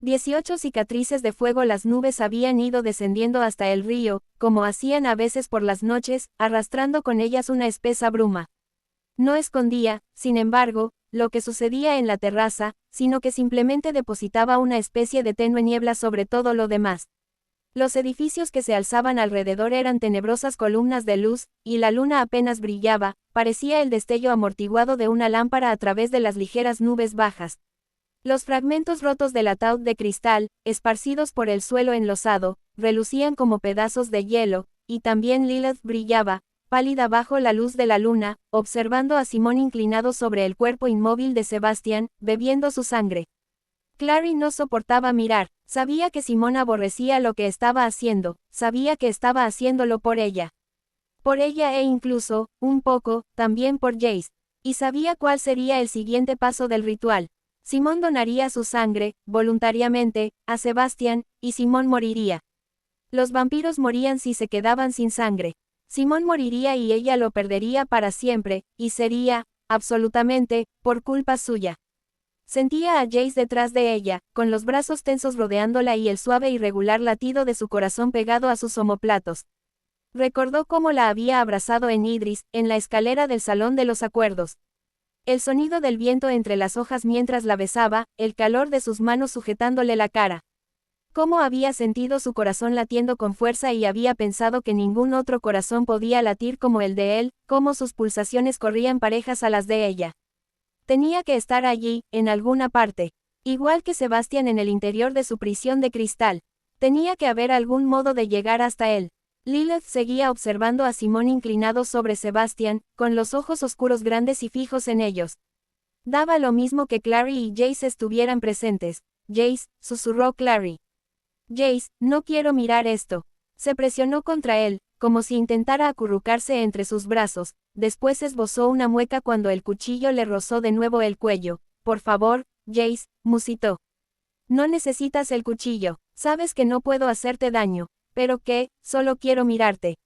18 cicatrices de fuego. Las nubes habían ido descendiendo hasta el río, como hacían a veces por las noches, arrastrando con ellas una espesa bruma. No escondía, sin embargo, lo que sucedía en la terraza, sino que simplemente depositaba una especie de tenue niebla sobre todo lo demás. Los edificios que se alzaban alrededor eran tenebrosas columnas de luz, y la luna apenas brillaba, parecía el destello amortiguado de una lámpara a través de las ligeras nubes bajas. Los fragmentos rotos del ataúd de cristal, esparcidos por el suelo enlosado, relucían como pedazos de hielo, y también Lilith brillaba, pálida bajo la luz de la luna, observando a Simón inclinado sobre el cuerpo inmóvil de Sebastián, bebiendo su sangre. Clary no soportaba mirar, sabía que Simón aborrecía lo que estaba haciendo, sabía que estaba haciéndolo por ella. Por ella e incluso, un poco, también por Jace. Y sabía cuál sería el siguiente paso del ritual. Simón donaría su sangre, voluntariamente, a Sebastián, y Simón moriría. Los vampiros morían si se quedaban sin sangre. Simón moriría y ella lo perdería para siempre, y sería, absolutamente, por culpa suya. Sentía a Jace detrás de ella, con los brazos tensos rodeándola y el suave y regular latido de su corazón pegado a sus omóplatos. Recordó cómo la había abrazado en Idris, en la escalera del salón de los acuerdos. El sonido del viento entre las hojas mientras la besaba, el calor de sus manos sujetándole la cara. Cómo había sentido su corazón latiendo con fuerza y había pensado que ningún otro corazón podía latir como el de él, cómo sus pulsaciones corrían parejas a las de ella. Tenía que estar allí, en alguna parte. Igual que Sebastián en el interior de su prisión de cristal. Tenía que haber algún modo de llegar hasta él. Lilith seguía observando a Simón inclinado sobre Sebastián, con los ojos oscuros grandes y fijos en ellos. Daba lo mismo que Clary y Jace estuvieran presentes. Jace, susurró Clary. Jace, no quiero mirar esto. Se presionó contra él, como si intentara acurrucarse entre sus brazos, después esbozó una mueca cuando el cuchillo le rozó de nuevo el cuello. Por favor, Jace, musitó. No necesitas el cuchillo, sabes que no puedo hacerte daño. ¿Pero qué? Solo quiero mirarte.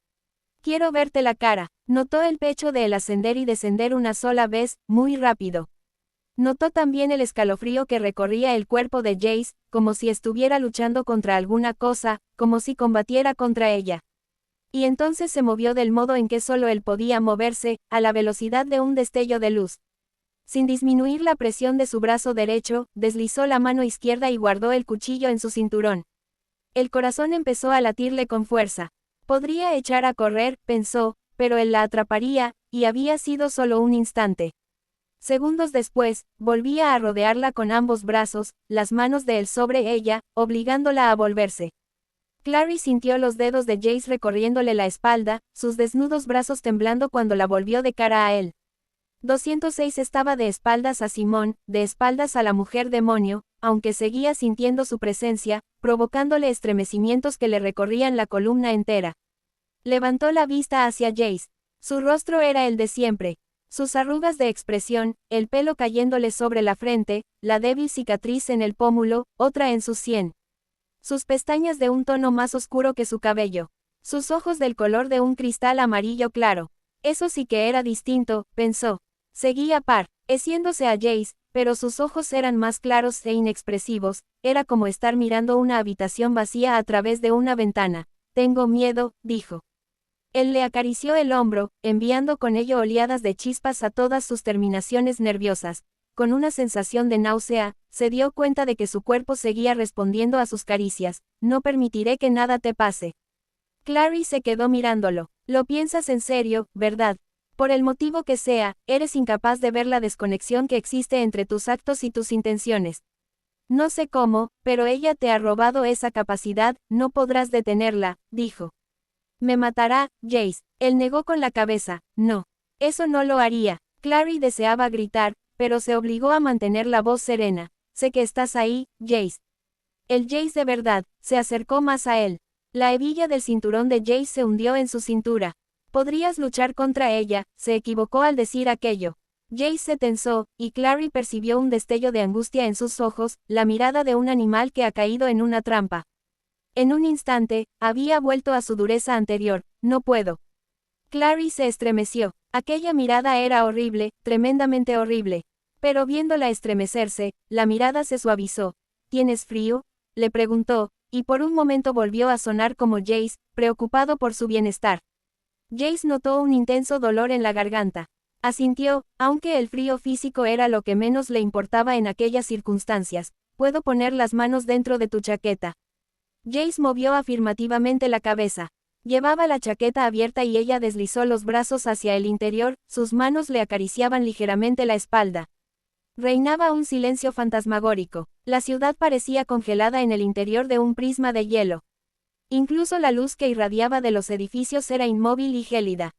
Quiero verte la cara. Notó el pecho de él ascender y descender una sola vez, muy rápido. Notó también el escalofrío que recorría el cuerpo de Jace, como si estuviera luchando contra alguna cosa, como si combatiera contra ella. Y entonces se movió del modo en que solo él podía moverse, a la velocidad de un destello de luz. Sin disminuir la presión de su brazo derecho, deslizó la mano izquierda y guardó el cuchillo en su cinturón. El corazón empezó a latirle con fuerza. Podría echar a correr, pensó, pero él la atraparía, y había sido solo un instante. Segundos después, volvía a rodearla con ambos brazos, las manos de él sobre ella, obligándola a volverse. Clary sintió los dedos de Jace recorriéndole la espalda, sus desnudos brazos temblando cuando la volvió de cara a él. 206 estaba de espaldas a Simón, de espaldas a la mujer demonio, aunque seguía sintiendo su presencia, provocándole estremecimientos que le recorrían la columna entera. Levantó la vista hacia Jace. Su rostro era el de siempre. Sus arrugas de expresión, el pelo cayéndole sobre la frente, la débil cicatriz en el pómulo, otra en su sien. Sus pestañas de un tono más oscuro que su cabello. Sus ojos del color de un cristal amarillo claro. Eso sí que era distinto, pensó. Seguía pareciéndose a Jace, pero sus ojos eran más claros e inexpresivos, era como estar mirando una habitación vacía a través de una ventana. Tengo miedo, dijo. Él le acarició el hombro, enviando con ello oleadas de chispas a todas sus terminaciones nerviosas. Con una sensación de náusea, se dio cuenta de que su cuerpo seguía respondiendo a sus caricias. No permitiré que nada te pase. Clary se quedó mirándolo. Lo piensas en serio, ¿verdad? Por el motivo que sea, eres incapaz de ver la desconexión que existe entre tus actos y tus intenciones. No sé cómo, pero ella te ha robado esa capacidad, no podrás detenerla, dijo. Me matará, Jace. Él negó con la cabeza. No. Eso no lo haría. Clary deseaba gritar, pero se obligó a mantener la voz serena. Sé que estás ahí, Jace. El Jace de verdad, se acercó más a él. La hebilla del cinturón de Jace se hundió en su cintura. Podrías luchar contra ella, se equivocó al decir aquello. Jace se tensó, y Clary percibió un destello de angustia en sus ojos, la mirada de un animal que ha caído en una trampa. En un instante, había vuelto a su dureza anterior. No puedo. Clary se estremeció. Aquella mirada era horrible, tremendamente horrible. Pero viéndola estremecerse, la mirada se suavizó. ¿tienes frío?, le preguntó, y por un momento volvió a sonar como Jace, preocupado por su bienestar. Jace notó un intenso dolor en la garganta. Asintió, aunque el frío físico era lo que menos le importaba en aquellas circunstancias. ¿Puedo poner las manos dentro de tu chaqueta? Jace movió afirmativamente la cabeza. Llevaba la chaqueta abierta y ella deslizó los brazos hacia el interior, sus manos le acariciaban ligeramente la espalda. Reinaba un silencio fantasmagórico. La ciudad parecía congelada en el interior de un prisma de hielo. Incluso la luz que irradiaba de los edificios era inmóvil y gélida.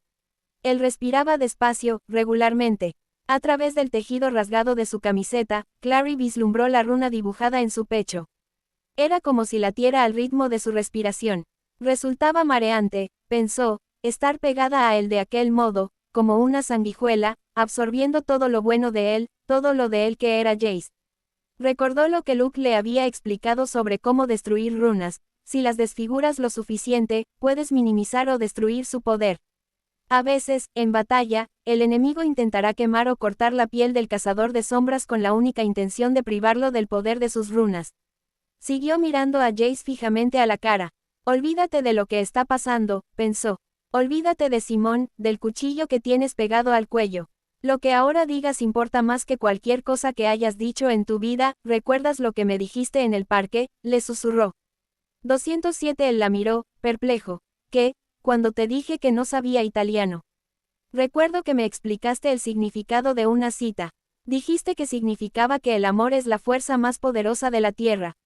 Él respiraba despacio, regularmente. A través del tejido rasgado de su camiseta, Clary vislumbró la runa dibujada en su pecho. Era como si latiera al ritmo de su respiración. Resultaba mareante, pensó, estar pegada a él de aquel modo, como una sanguijuela, absorbiendo todo lo bueno de él, todo lo de él que era Jace. Recordó lo que Luke le había explicado sobre cómo destruir runas. Si las desfiguras lo suficiente, puedes minimizar o destruir su poder. A veces, en batalla, el enemigo intentará quemar o cortar la piel del cazador de sombras con la única intención de privarlo del poder de sus runas. Siguió mirando a Jace fijamente a la cara. Olvídate de lo que está pasando, pensó. Olvídate de Simón, del cuchillo que tienes pegado al cuello. Lo que ahora digas importa más que cualquier cosa que hayas dicho en tu vida. ¿Recuerdas lo que me dijiste en el parque?, le susurró. 207. Él la miró, perplejo. ¿Qué? Cuando te dije que no sabía italiano. Recuerdo que me explicaste el significado de una cita. Dijiste que significaba que el amor es la fuerza más poderosa de la tierra.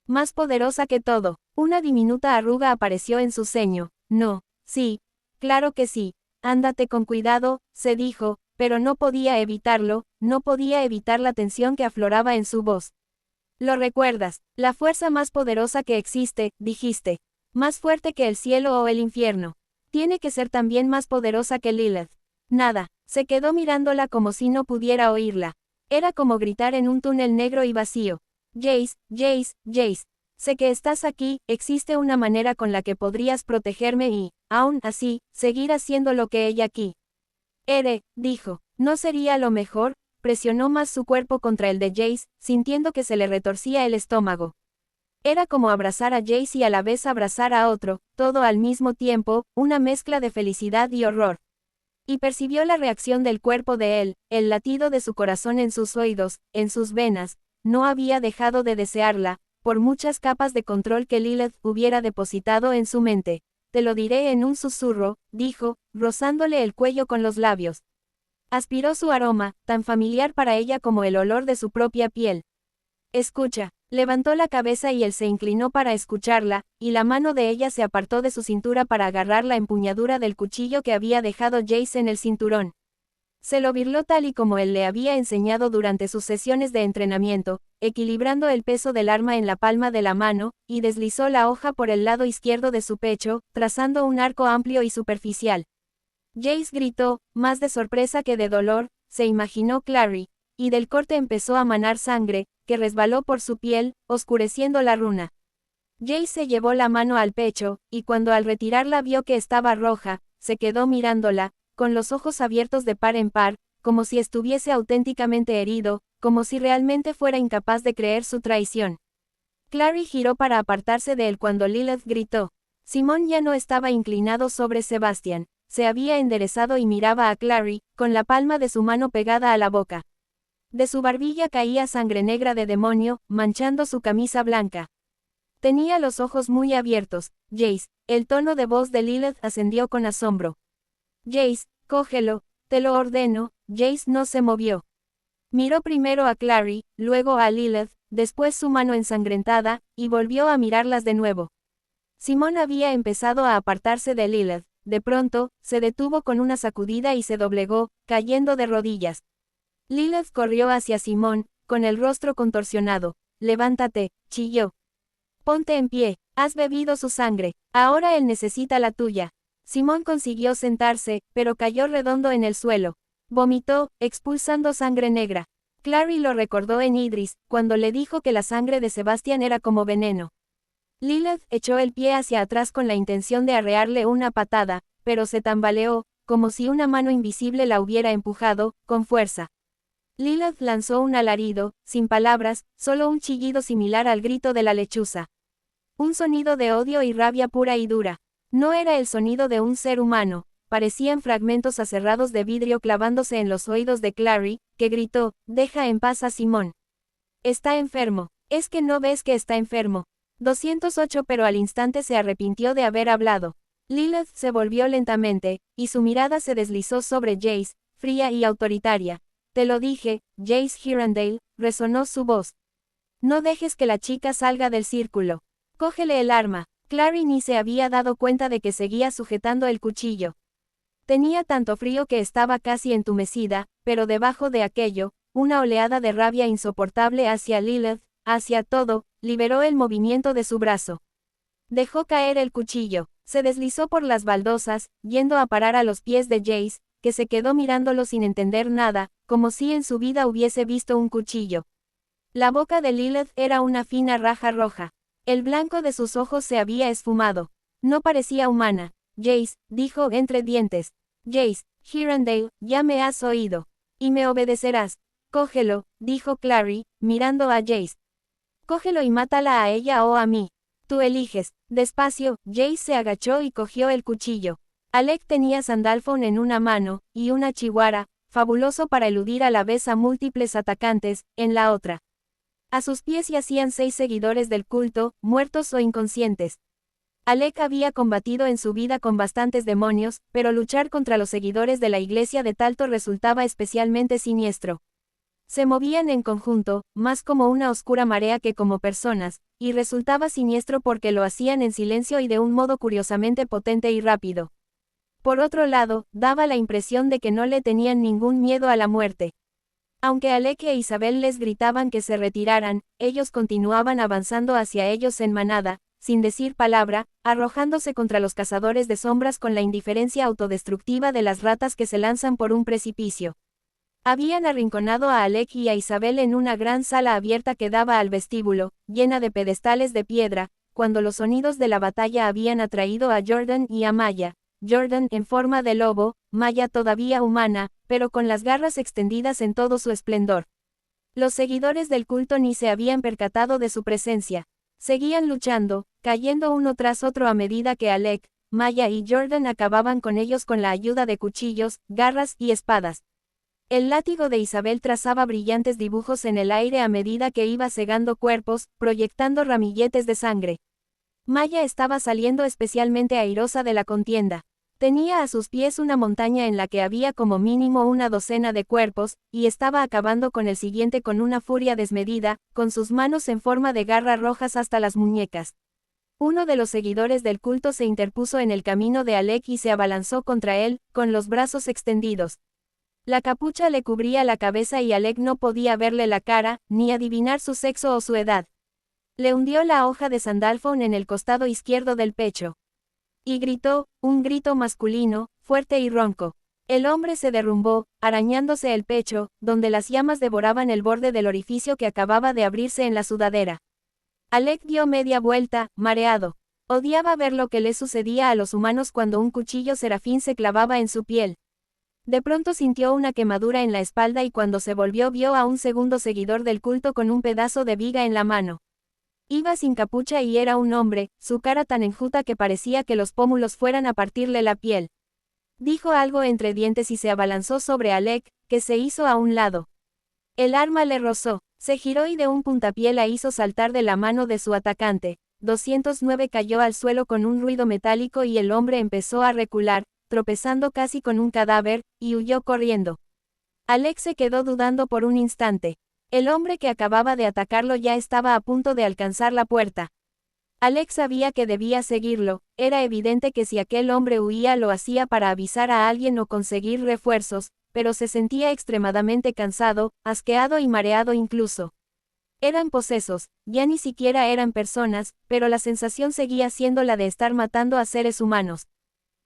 Más poderosa que todo. Una diminuta arruga apareció en su ceño. No, sí, claro que sí. Ándate con cuidado, se dijo, pero no podía evitarlo, no podía evitar la tensión que afloraba en su voz. Lo recuerdas, la fuerza más poderosa que existe, dijiste. Más fuerte que el cielo o el infierno. Tiene que ser también más poderosa que Lilith. Nada, se quedó mirándola como si no pudiera oírla. Era como gritar en un túnel negro y vacío. Jace, Jace, Jace. Sé que estás aquí, existe una manera con la que podrías protegerme y, aún así, seguir haciendo lo que ella aquí. Dijo, ¿no sería lo mejor? Presionó más su cuerpo contra el de Jace, sintiendo que se le retorcía el estómago. Era como abrazar a Jace y a la vez abrazar a otro, todo al mismo tiempo, una mezcla de felicidad y horror. Y percibió la reacción del cuerpo de él, el latido de su corazón en sus oídos, en sus venas. No había dejado de desearla, por muchas capas de control que Lilith hubiera depositado en su mente. Te lo diré en un susurro, dijo, rozándole el cuello con los labios. Aspiró su aroma, tan familiar para ella como el olor de su propia piel. Escucha. Levantó la cabeza y él se inclinó para escucharla, y la mano de ella se apartó de su cintura para agarrar la empuñadura del cuchillo que había dejado Jace en el cinturón. Se lo birló tal y como él le había enseñado durante sus sesiones de entrenamiento, equilibrando el peso del arma en la palma de la mano, y deslizó la hoja por el lado izquierdo de su pecho, trazando un arco amplio y superficial. Jace gritó, más de sorpresa que de dolor, se imaginó Clary, y del corte empezó a manar sangre, que resbaló por su piel, oscureciendo la runa. Jace se llevó la mano al pecho, y cuando al retirarla vio que estaba roja, se quedó mirándola, con los ojos abiertos de par en par, como si estuviese auténticamente herido, como si realmente fuera incapaz de creer su traición. Clary giró para apartarse de él cuando Lilith gritó. Simón ya no estaba inclinado sobre Sebastian, se había enderezado y miraba a Clary, con la palma de su mano pegada a la boca. De su barbilla caía sangre negra de demonio, manchando su camisa blanca. Tenía los ojos muy abiertos. Jace, el tono de voz de Lilith ascendió con asombro. Jace, cógelo, te lo ordeno. Jace no se movió. Miró primero a Clary, luego a Lilith, después su mano ensangrentada, y volvió a mirarlas de nuevo. Simón había empezado a apartarse de Lilith. De pronto, se detuvo con una sacudida y se doblegó, cayendo de rodillas. Lilith corrió hacia Simón, con el rostro contorsionado. Levántate, chilló. Ponte en pie, has bebido su sangre, ahora él necesita la tuya. Simón consiguió sentarse, pero cayó redondo en el suelo. Vomitó, expulsando sangre negra. Clary lo recordó en Idris, cuando le dijo que la sangre de Sebastián era como veneno. Lilith echó el pie hacia atrás con la intención de arrearle una patada, pero se tambaleó, como si una mano invisible la hubiera empujado, con fuerza. Lilith lanzó un alarido, sin palabras, solo un chillido similar al grito de la lechuza. Un sonido de odio y rabia pura y dura. No era el sonido de un ser humano, parecían fragmentos aserrados de vidrio clavándose en los oídos de Clary, que gritó, «Deja en paz a Simón. Está enfermo. ¿Es que no ves que está enfermo?» 208 Pero al instante se arrepintió de haber hablado. Lilith se volvió lentamente, y su mirada se deslizó sobre Jace, fría y autoritaria. «Te lo dije, Jace Hirondale», resonó su voz. «No dejes que la chica salga del círculo. Cógele el arma». Clary ni se había dado cuenta de que seguía sujetando el cuchillo. Tenía tanto frío que estaba casi entumecida, pero debajo de aquello, una oleada de rabia insoportable hacia Lilith, hacia todo, liberó el movimiento de su brazo. Dejó caer el cuchillo, se deslizó por las baldosas, yendo a parar a los pies de Jace, que se quedó mirándolo sin entender nada, como si en su vida hubiese visto un cuchillo. La boca de Lilith era una fina raja roja. El blanco de sus ojos se había esfumado. No parecía humana. «Jace», dijo entre dientes. «Jace Hirondale, ya me has oído. Y me obedecerás». «Cógelo», dijo Clary, mirando a Jace. «Cógelo y mátala a ella o a mí. Tú eliges». Despacio, Jace se agachó y cogió el cuchillo. Alec tenía Sandalphon en una mano, y una chihuahua, fabuloso para eludir a la vez a múltiples atacantes, en la otra. A sus pies yacían 6 seguidores del culto, muertos o inconscientes. Alec había combatido en su vida con bastantes demonios, pero luchar contra los seguidores de la iglesia de Talto resultaba especialmente siniestro. Se movían en conjunto, más como una oscura marea que como personas, y resultaba siniestro porque lo hacían en silencio y de un modo curiosamente potente y rápido. Por otro lado, daba la impresión de que no le tenían ningún miedo a la muerte. Aunque Alec e Isabel les gritaban que se retiraran, ellos continuaban avanzando hacia ellos en manada, sin decir palabra, arrojándose contra los cazadores de sombras con la indiferencia autodestructiva de las ratas que se lanzan por un precipicio. Habían arrinconado a Alec y a Isabel en una gran sala abierta que daba al vestíbulo, llena de pedestales de piedra, cuando los sonidos de la batalla habían atraído a Jordan y a Maya. Jordan en forma de lobo, Maya todavía humana, pero con las garras extendidas en todo su esplendor. Los seguidores del culto ni se habían percatado de su presencia. Seguían luchando, cayendo uno tras otro a medida que Alec, Maya y Jordan acababan con ellos con la ayuda de cuchillos, garras y espadas. El látigo de Isabel trazaba brillantes dibujos en el aire a medida que iba cegando cuerpos, proyectando ramilletes de sangre. Maya estaba saliendo especialmente airosa de la contienda. Tenía a sus pies una montaña en la que había como mínimo una docena de cuerpos, y estaba acabando con el siguiente con una furia desmedida, con sus manos en forma de garras rojas hasta las muñecas. Uno de los seguidores del culto se interpuso en el camino de Alec y se abalanzó contra él, con los brazos extendidos. La capucha le cubría la cabeza y Alec no podía verle la cara, ni adivinar su sexo o su edad. Le hundió la hoja de Sandalphon en el costado izquierdo del pecho. Y gritó, un grito masculino, fuerte y ronco. El hombre se derrumbó, arañándose el pecho, donde las llamas devoraban el borde del orificio que acababa de abrirse en la sudadera. Alec dio media vuelta, mareado. Odiaba ver lo que le sucedía a los humanos cuando un cuchillo serafín se clavaba en su piel. De pronto sintió una quemadura en la espalda y cuando se volvió vio a un segundo seguidor del culto con un pedazo de viga en la mano. Iba sin capucha y era un hombre, su cara tan enjuta que parecía que los pómulos fueran a partirle la piel. Dijo algo entre dientes y se abalanzó sobre Alec, que se hizo a un lado. El arma le rozó, se giró y de un puntapié la hizo saltar de la mano de su atacante. 209 cayó al suelo con un ruido metálico y el hombre empezó a recular, tropezando casi con un cadáver, y huyó corriendo. Alec se quedó dudando por un instante. El hombre que acababa de atacarlo ya estaba a punto de alcanzar la puerta. Alec sabía que debía seguirlo, era evidente que si aquel hombre huía lo hacía para avisar a alguien o conseguir refuerzos, pero se sentía extremadamente cansado, asqueado y mareado incluso. Eran posesos, ya ni siquiera eran personas, pero la sensación seguía siendo la de estar matando a seres humanos.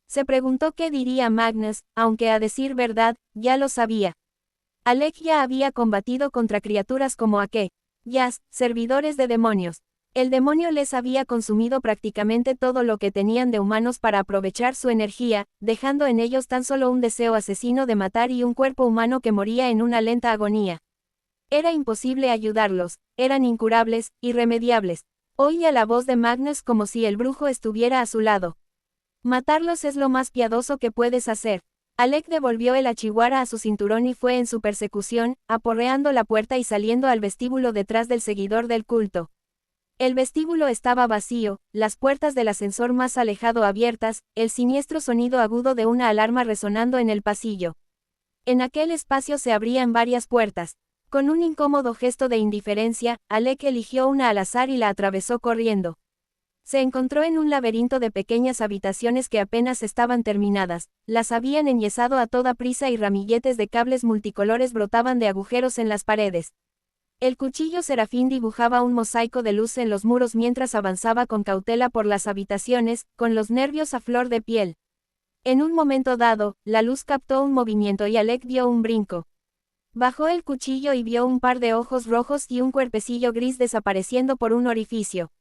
Se preguntó qué diría Magnus, aunque a decir verdad, ya lo sabía. Alec ya había combatido contra criaturas como aquellas, servidores de demonios. El demonio les había consumido prácticamente todo lo que tenían de humanos para aprovechar su energía, dejando en ellos tan solo un deseo asesino de matar y un cuerpo humano que moría en una lenta agonía. Era imposible ayudarlos, eran incurables, irremediables. Oía la voz de Magnus como si el brujo estuviera a su lado. Matarlos es lo más piadoso que puedes hacer. Alec devolvió el achiwara a su cinturón y fue en su persecución, aporreando la puerta y saliendo al vestíbulo detrás del seguidor del culto. El vestíbulo estaba vacío, las puertas del ascensor más alejado abiertas, el siniestro sonido agudo de una alarma resonando en el pasillo. En aquel espacio se abrían varias puertas. Con un incómodo gesto de indiferencia, Alec eligió una al azar y la atravesó corriendo. Se encontró en un laberinto de pequeñas habitaciones que apenas estaban terminadas, las habían enyesado a toda prisa y ramilletes de cables multicolores brotaban de agujeros en las paredes. El cuchillo serafín dibujaba un mosaico de luz en los muros mientras avanzaba con cautela por las habitaciones, con los nervios a flor de piel. En un momento dado, la luz captó un movimiento y Alec dio un brinco. Bajó el cuchillo y vio un par de ojos rojos y un cuerpecillo gris desapareciendo por un orificio.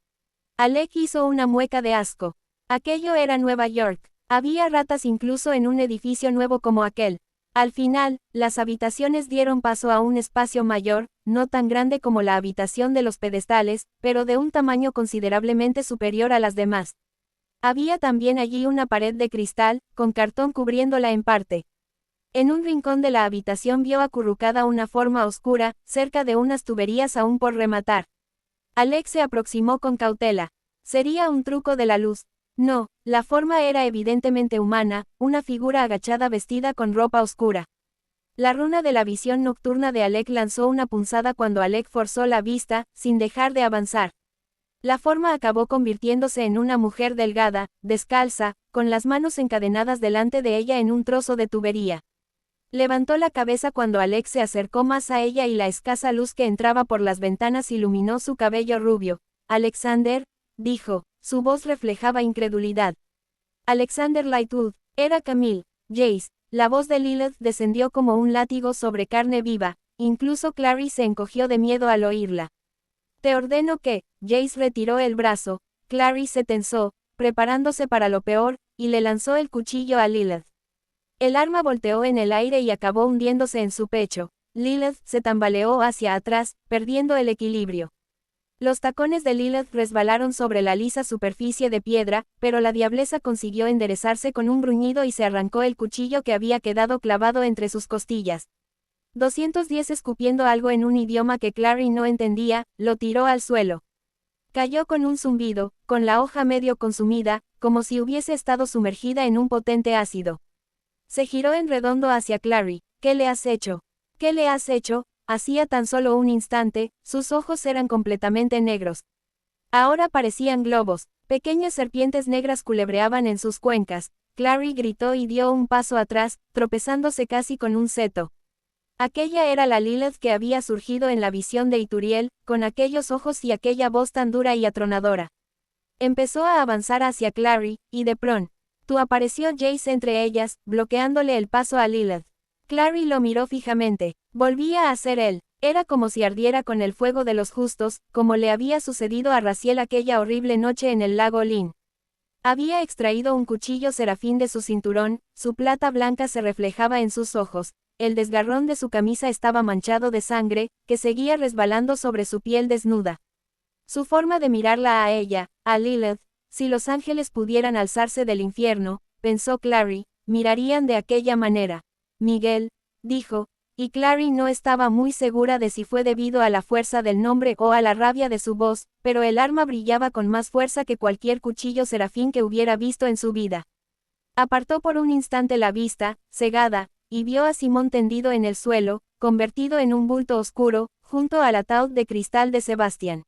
Alec hizo una mueca de asco. Aquello era Nueva York. Había ratas incluso en un edificio nuevo como aquel. Al final, las habitaciones dieron paso a un espacio mayor, no tan grande como la habitación de los pedestales, pero de un tamaño considerablemente superior a las demás. Había también allí una pared de cristal, con cartón cubriéndola en parte. En un rincón de la habitación vio acurrucada una forma oscura, cerca de unas tuberías aún por rematar. Alec se aproximó con cautela. ¿Sería un truco de la luz? No, la forma era evidentemente humana, una figura agachada vestida con ropa oscura. La runa de la visión nocturna de Alec lanzó una punzada cuando Alec forzó la vista, sin dejar de avanzar. La forma acabó convirtiéndose en una mujer delgada, descalza, con las manos encadenadas delante de ella en un trozo de tubería. Levantó la cabeza cuando Alec se acercó más a ella y la escasa luz que entraba por las ventanas iluminó su cabello rubio. «Alexander», dijo, su voz reflejaba incredulidad. Alexander Lightwood, era Camille, Jace. La voz de Lilith descendió como un látigo sobre carne viva, incluso Clary se encogió de miedo al oírla. «Te ordeno que», Jace retiró el brazo, Clary se tensó, preparándose para lo peor, y le lanzó el cuchillo a Lilith. El arma volteó en el aire y acabó hundiéndose en su pecho. Lilith se tambaleó hacia atrás, perdiendo el equilibrio. Los tacones de Lilith resbalaron sobre la lisa superficie de piedra, pero la diablesa consiguió enderezarse con un gruñido y se arrancó el cuchillo que había quedado clavado entre sus costillas. 210 escupiendo algo en un idioma que Clary no entendía, lo tiró al suelo. Cayó con un zumbido, con la hoja medio consumida, como si hubiese estado sumergida en un potente ácido. Se giró en redondo hacia Clary. «¿Qué le has hecho? ¿Qué le has hecho?» Hacía tan solo un instante, sus ojos eran completamente negros. Ahora parecían globos, pequeñas serpientes negras culebreaban en sus cuencas. Clary gritó y dio un paso atrás, tropezándose casi con un seto. Aquella era la Lilith que había surgido en la visión de Ituriel, con aquellos ojos y aquella voz tan dura y atronadora. Empezó a avanzar hacia Clary, y de pronto apareció Jace entre ellas, bloqueándole el paso a Lilith. Clary lo miró fijamente. Volvía a ser él. Era como si ardiera con el fuego de los justos, como le había sucedido a Raziel aquella horrible noche en el lago Lin. Había extraído un cuchillo serafín de su cinturón, su plata blanca se reflejaba en sus ojos, el desgarrón de su camisa estaba manchado de sangre, que seguía resbalando sobre su piel desnuda. Su forma de mirarla a ella, a Lilith, si los ángeles pudieran alzarse del infierno, pensó Clary, mirarían de aquella manera. «Miguel», dijo, y Clary no estaba muy segura de si fue debido a la fuerza del nombre o a la rabia de su voz, pero el arma brillaba con más fuerza que cualquier cuchillo serafín que hubiera visto en su vida. Apartó por un instante la vista, cegada, y vio a Simón tendido en el suelo, convertido en un bulto oscuro, junto al ataúd de cristal de Sebastián.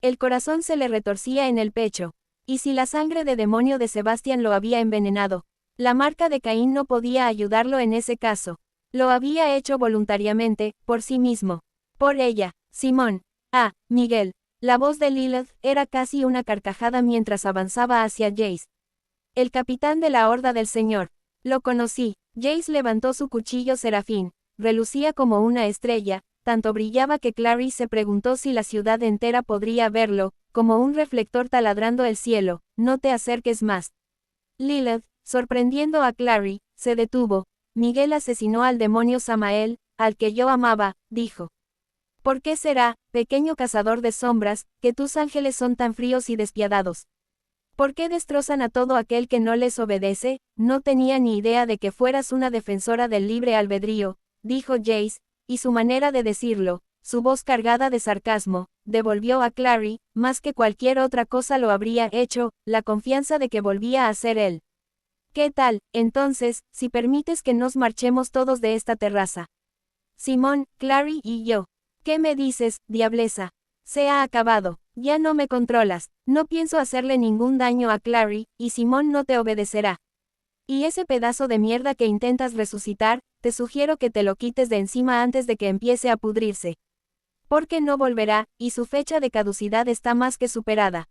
El corazón se le retorcía en el pecho. ¿Y si la sangre de demonio de Sebastián lo había envenenado? La marca de Caín no podía ayudarlo en ese caso. Lo había hecho voluntariamente, por sí mismo. Por ella, Simón. «Ah, Miguel». La voz de Lilith era casi una carcajada mientras avanzaba hacia Jace. «El capitán de la Horda del Señor. Lo conocí». Jace levantó su cuchillo serafín. Relucía como una estrella, tanto brillaba que Clary se preguntó si la ciudad entera podría verlo, como un reflector taladrando el cielo, no te acerques más. Lilith, sorprendiendo a Clary, se detuvo. Miguel asesinó al demonio Samael, al que yo amaba, dijo. ¿Por qué será, pequeño cazador de sombras, que tus ángeles son tan fríos y despiadados? ¿Por qué destrozan a todo aquel que no les obedece? No tenía ni idea de que fueras una defensora del libre albedrío, dijo Jace, y su manera de decirlo, su voz cargada de sarcasmo, devolvió a Clary, más que cualquier otra cosa lo habría hecho, la confianza de que volvía a ser él. ¿Qué tal, entonces, si permites que nos marchemos todos de esta terraza? Simón, Clary y yo. ¿Qué me dices, diableza? Se ha acabado. Ya no me controlas. No pienso hacerle ningún daño a Clary, y Simón no te obedecerá. Y ese pedazo de mierda que intentas resucitar, te sugiero que te lo quites de encima antes de que empiece a pudrirse. Porque no volverá, y su fecha de caducidad está más que superada.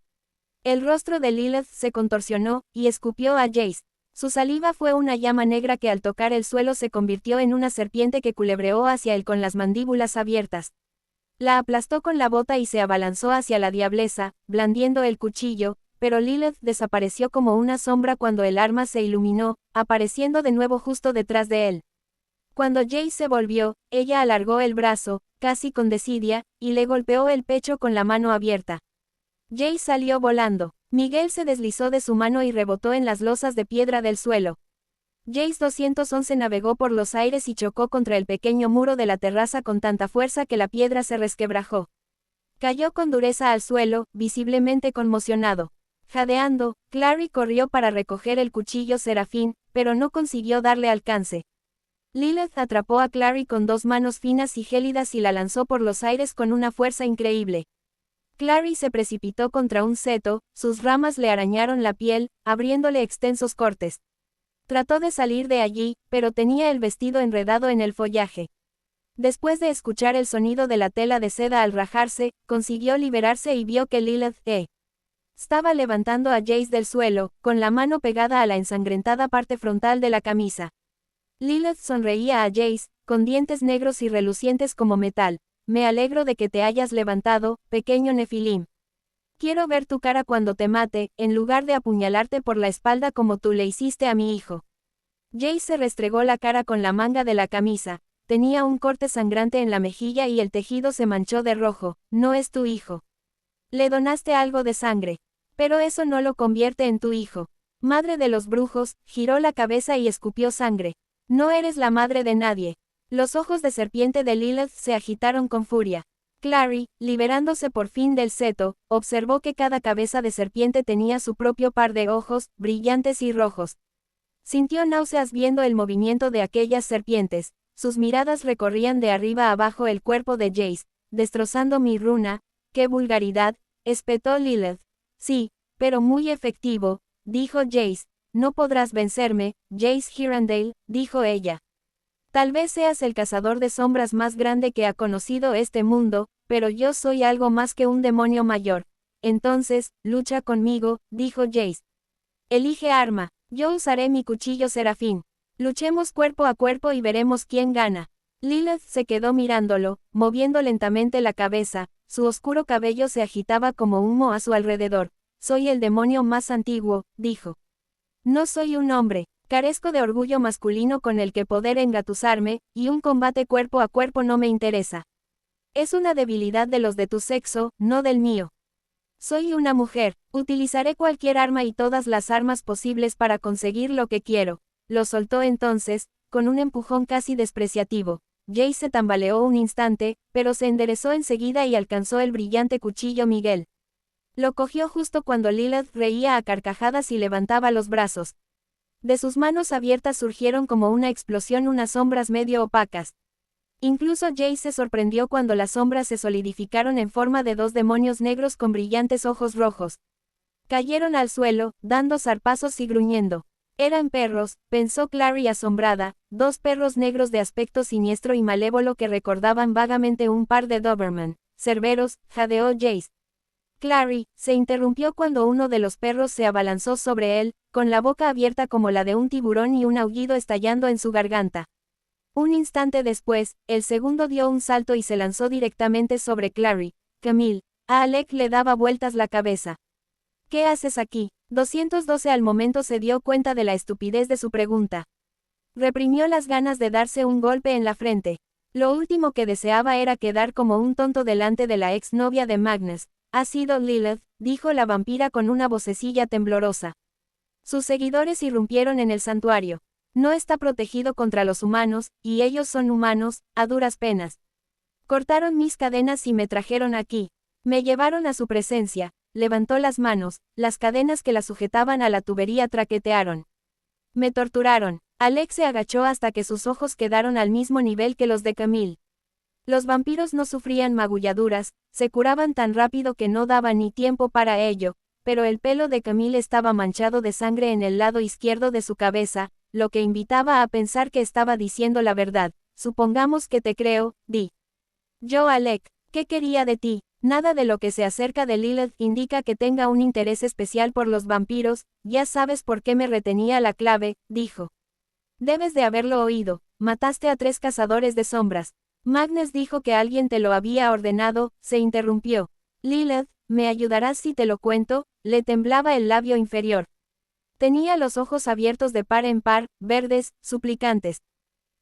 El rostro de Lilith se contorsionó, y escupió a Jace. Su saliva fue una llama negra que al tocar el suelo se convirtió en una serpiente que culebreó hacia él con las mandíbulas abiertas. La aplastó con la bota y se abalanzó hacia la diableza, blandiendo el cuchillo, pero Lilith desapareció como una sombra cuando el arma se iluminó, apareciendo de nuevo justo detrás de él. Cuando Jace se volvió, ella alargó el brazo, casi con desidia, y le golpeó el pecho con la mano abierta. Jace salió volando. Miguel se deslizó de su mano y rebotó en las losas de piedra del suelo. Jace 211 navegó por los aires y chocó contra el pequeño muro de la terraza con tanta fuerza que la piedra se resquebrajó. Cayó con dureza al suelo, visiblemente conmocionado. Jadeando, Clary corrió para recoger el cuchillo serafín, pero no consiguió darle alcance. Lilith atrapó a Clary con dos manos finas y gélidas y la lanzó por los aires con una fuerza increíble. Clary se precipitó contra un seto, sus ramas le arañaron la piel, abriéndole extensos cortes. Trató de salir de allí, pero tenía el vestido enredado en el follaje. Después de escuchar el sonido de la tela de seda al rajarse, consiguió liberarse y vio que Lilith estaba levantando a Jace del suelo, con la mano pegada a la ensangrentada parte frontal de la camisa. Lilith sonreía a Jace, con dientes negros y relucientes como metal. Me alegro de que te hayas levantado, pequeño Nefilim. Quiero ver tu cara cuando te mate, en lugar de apuñalarte por la espalda como tú le hiciste a mi hijo. Jace se restregó la cara con la manga de la camisa. Tenía un corte sangrante en la mejilla y el tejido se manchó de rojo. No es tu hijo. Le donaste algo de sangre. Pero eso no lo convierte en tu hijo. Madre de los brujos, giró la cabeza y escupió sangre. No eres la madre de nadie. Los ojos de serpiente de Lilith se agitaron con furia. Clary, liberándose por fin del seto, observó que cada cabeza de serpiente tenía su propio par de ojos, brillantes y rojos. Sintió náuseas viendo el movimiento de aquellas serpientes. Sus miradas recorrían de arriba a abajo el cuerpo de Jace, destrozando mi runa. ¡Qué vulgaridad!, espetó Lilith. Sí, pero muy efectivo, dijo Jace. No podrás vencerme, Jace Hirandale, dijo ella. Tal vez seas el cazador de sombras más grande que ha conocido este mundo, pero yo soy algo más que un demonio mayor. Entonces, lucha conmigo, dijo Jace. Elige arma. Yo usaré mi cuchillo serafín. Luchemos cuerpo a cuerpo y veremos quién gana. Lilith se quedó mirándolo, moviendo lentamente la cabeza, su oscuro cabello se agitaba como humo a su alrededor. Soy el demonio más antiguo, dijo. No soy un hombre. Carezco de orgullo masculino con el que poder engatusarme, y un combate cuerpo a cuerpo no me interesa. Es una debilidad de los de tu sexo, no del mío. Soy una mujer, utilizaré cualquier arma y todas las armas posibles para conseguir lo que quiero. Lo soltó entonces, con un empujón casi despreciativo. Jace se tambaleó un instante, pero se enderezó enseguida y alcanzó el brillante cuchillo Miguel. Lo cogió justo cuando Lilith reía a carcajadas y levantaba los brazos. De sus manos abiertas surgieron como una explosión unas sombras medio opacas. Incluso Jace se sorprendió cuando las sombras se solidificaron en forma de dos demonios negros con brillantes ojos rojos. Cayeron al suelo, dando zarpazos y gruñendo. Eran perros, pensó Clary asombrada, dos perros negros de aspecto siniestro y malévolo que recordaban vagamente un par de Doberman. Cerberos, jadeó Jace. Clary se interrumpió cuando uno de los perros se abalanzó sobre él, con la boca abierta como la de un tiburón y un aullido estallando en su garganta. Un instante después, el segundo dio un salto y se lanzó directamente sobre Clary. Camille, A Alec le daba vueltas la cabeza. ¿Qué haces aquí? 212 al momento se dio cuenta de la estupidez de su pregunta. Reprimió las ganas de darse un golpe en la frente. Lo último que deseaba era quedar como un tonto delante de la exnovia de Magnus. Ha sido Lilith, dijo la vampira con una vocecilla temblorosa. Sus seguidores irrumpieron en el santuario. No está protegido contra los humanos, y ellos son humanos, a duras penas. Cortaron mis cadenas y me trajeron aquí. Me llevaron a su presencia, levantó las manos, las cadenas que la sujetaban a la tubería traquetearon. Me torturaron. Alec se agachó hasta que sus ojos quedaron al mismo nivel que los de Camille. Los vampiros no sufrían magulladuras, se curaban tan rápido que no daba ni tiempo para ello, pero el pelo de Camille estaba manchado de sangre en el lado izquierdo de su cabeza, lo que invitaba a pensar que estaba diciendo la verdad. Supongamos que te creo, di. Yo Alec, ¿qué quería de ti? Nada de lo que se acerca de Lilith indica que tenga un interés especial por los vampiros, ya sabes por qué me retenía la clave, dijo. Debes de haberlo oído, mataste a 3 cazadores de sombras. Magnus dijo que alguien te lo había ordenado, se interrumpió. Lilith, ¿me ayudarás si te lo cuento? Le temblaba el labio inferior. Tenía los ojos abiertos de par en par, verdes, suplicantes.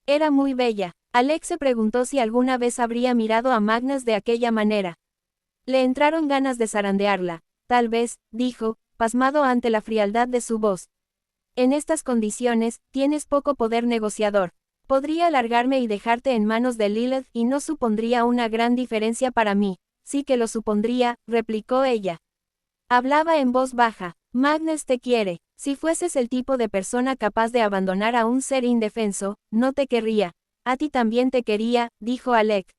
Era muy bella. Alex se preguntó si alguna vez habría mirado a Magnus de aquella manera. Le entraron ganas de zarandearla. Tal vez, dijo, pasmado ante la frialdad de su voz. En estas condiciones, tienes poco poder negociador. Podría largarme y dejarte en manos de Lilith y no supondría una gran diferencia para mí. Sí que lo supondría, replicó ella. Hablaba en voz baja. Magnus te quiere. Si fueses el tipo de persona capaz de abandonar a un ser indefenso, no te querría. A ti también te quería, dijo Alec.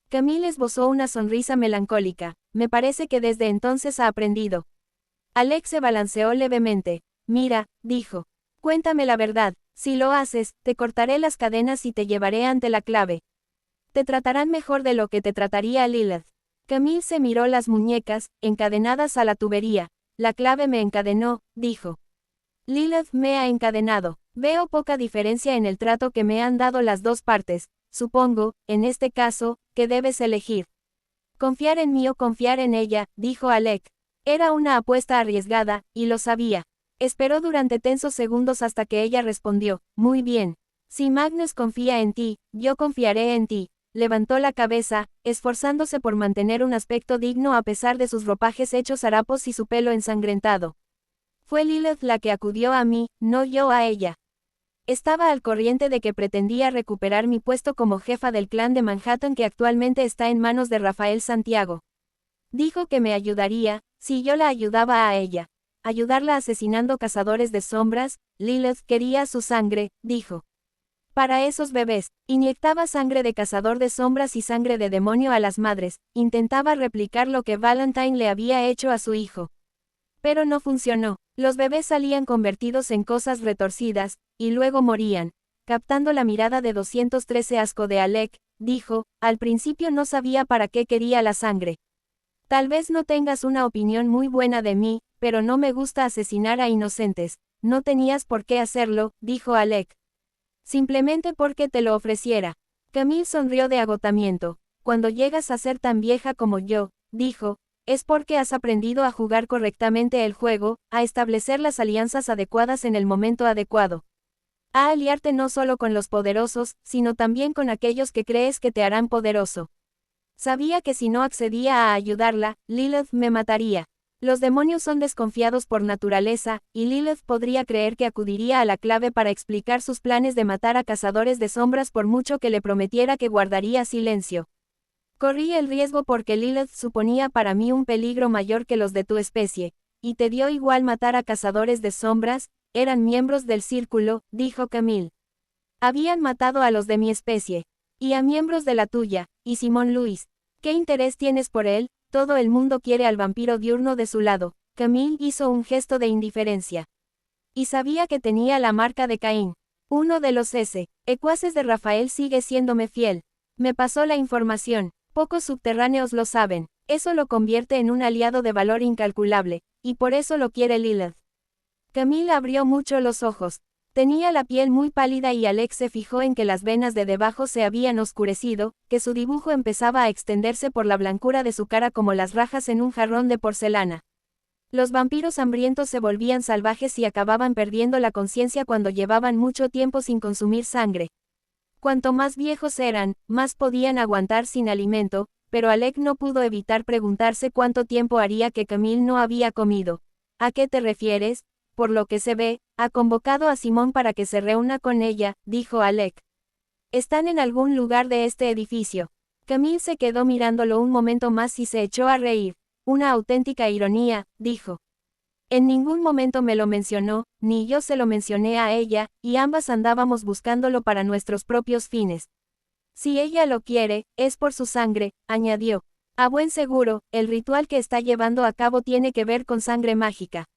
Camille esbozó una sonrisa melancólica. Me parece que desde entonces ha aprendido. Alec se balanceó levemente. Mira, dijo. Cuéntame la verdad. Si lo haces, te cortaré las cadenas y te llevaré ante la clave. Te tratarán mejor de lo que te trataría Lilith. Camille se miró las muñecas, encadenadas a la tubería. La clave me encadenó, dijo. Lilith me ha encadenado. Veo poca diferencia en el trato que me han dado las dos partes. Supongo, en este caso, que debes elegir. Confiar en mí o confiar en ella, dijo Alec. Era una apuesta arriesgada, y lo sabía. Esperó durante tensos segundos hasta que ella respondió, muy bien. Si Magnus confía en ti, yo confiaré en ti. Levantó la cabeza, esforzándose por mantener un aspecto digno a pesar de sus ropajes hechos harapos y su pelo ensangrentado. Fue Lilith la que acudió a mí, no yo a ella. Estaba al corriente de que pretendía recuperar mi puesto como jefa del clan de Manhattan que actualmente está en manos de Rafael Santiago. Dijo que me ayudaría, si yo la ayudaba a ella. Ayudarla asesinando cazadores de sombras. Lilith quería su sangre, dijo. Para esos bebés, inyectaba sangre de cazador de sombras y sangre de demonio a las madres, intentaba replicar lo que Valentine le había hecho a su hijo. Pero no funcionó, los bebés salían convertidos en cosas retorcidas, y luego morían. Captando la mirada de 213 asco de Alec, dijo, al principio no sabía para qué quería la sangre. Tal vez no tengas una opinión muy buena de mí, pero no me gusta asesinar a inocentes. No tenías por qué hacerlo, dijo Alec. Simplemente porque te lo ofreciera. Camille sonrió de agotamiento. Cuando llegas a ser tan vieja como yo, dijo, es porque has aprendido a jugar correctamente el juego, a establecer las alianzas adecuadas en el momento adecuado. A aliarte no solo con los poderosos, sino también con aquellos que crees que te harán poderoso. Sabía que si no accedía a ayudarla, Lilith me mataría. Los demonios son desconfiados por naturaleza, y Lilith podría creer que acudiría a la clave para explicar sus planes de matar a cazadores de sombras por mucho que le prometiera que guardaría silencio. Corrí el riesgo porque Lilith suponía para mí un peligro mayor que los de tu especie, y te dio igual matar a cazadores de sombras, eran miembros del círculo, dijo Camille. Habían matado a los de mi especie, y a miembros de la tuya, y Simón Luis. ¿Qué interés tienes por él? Todo el mundo quiere al vampiro diurno de su lado. Camille hizo un gesto de indiferencia. Y sabía que tenía la marca de Caín. Uno de los secuaces de Rafael sigue siéndome fiel. Me pasó la información. Pocos subterráneos lo saben. Eso lo convierte en un aliado de valor incalculable, y por eso lo quiere Lilith. Camille abrió mucho los ojos. Tenía la piel muy pálida y Alex se fijó en que las venas de debajo se habían oscurecido, que su dibujo empezaba a extenderse por la blancura de su cara como las rajas en un jarrón de porcelana. Los vampiros hambrientos se volvían salvajes y acababan perdiendo la conciencia cuando llevaban mucho tiempo sin consumir sangre. Cuanto más viejos eran, más podían aguantar sin alimento, pero Alec no pudo evitar preguntarse cuánto tiempo haría que Camille no había comido. ¿A qué te refieres? Por lo que se ve, ha convocado a Simón para que se reúna con ella, dijo Alec. Están en algún lugar de este edificio. Camille se quedó mirándolo un momento más y se echó a reír. Una auténtica ironía, dijo. En ningún momento me lo mencionó, ni yo se lo mencioné a ella, y ambas andábamos buscándolo para nuestros propios fines. Si ella lo quiere, es por su sangre, añadió. A buen seguro, el ritual que está llevando a cabo tiene que ver con sangre mágica.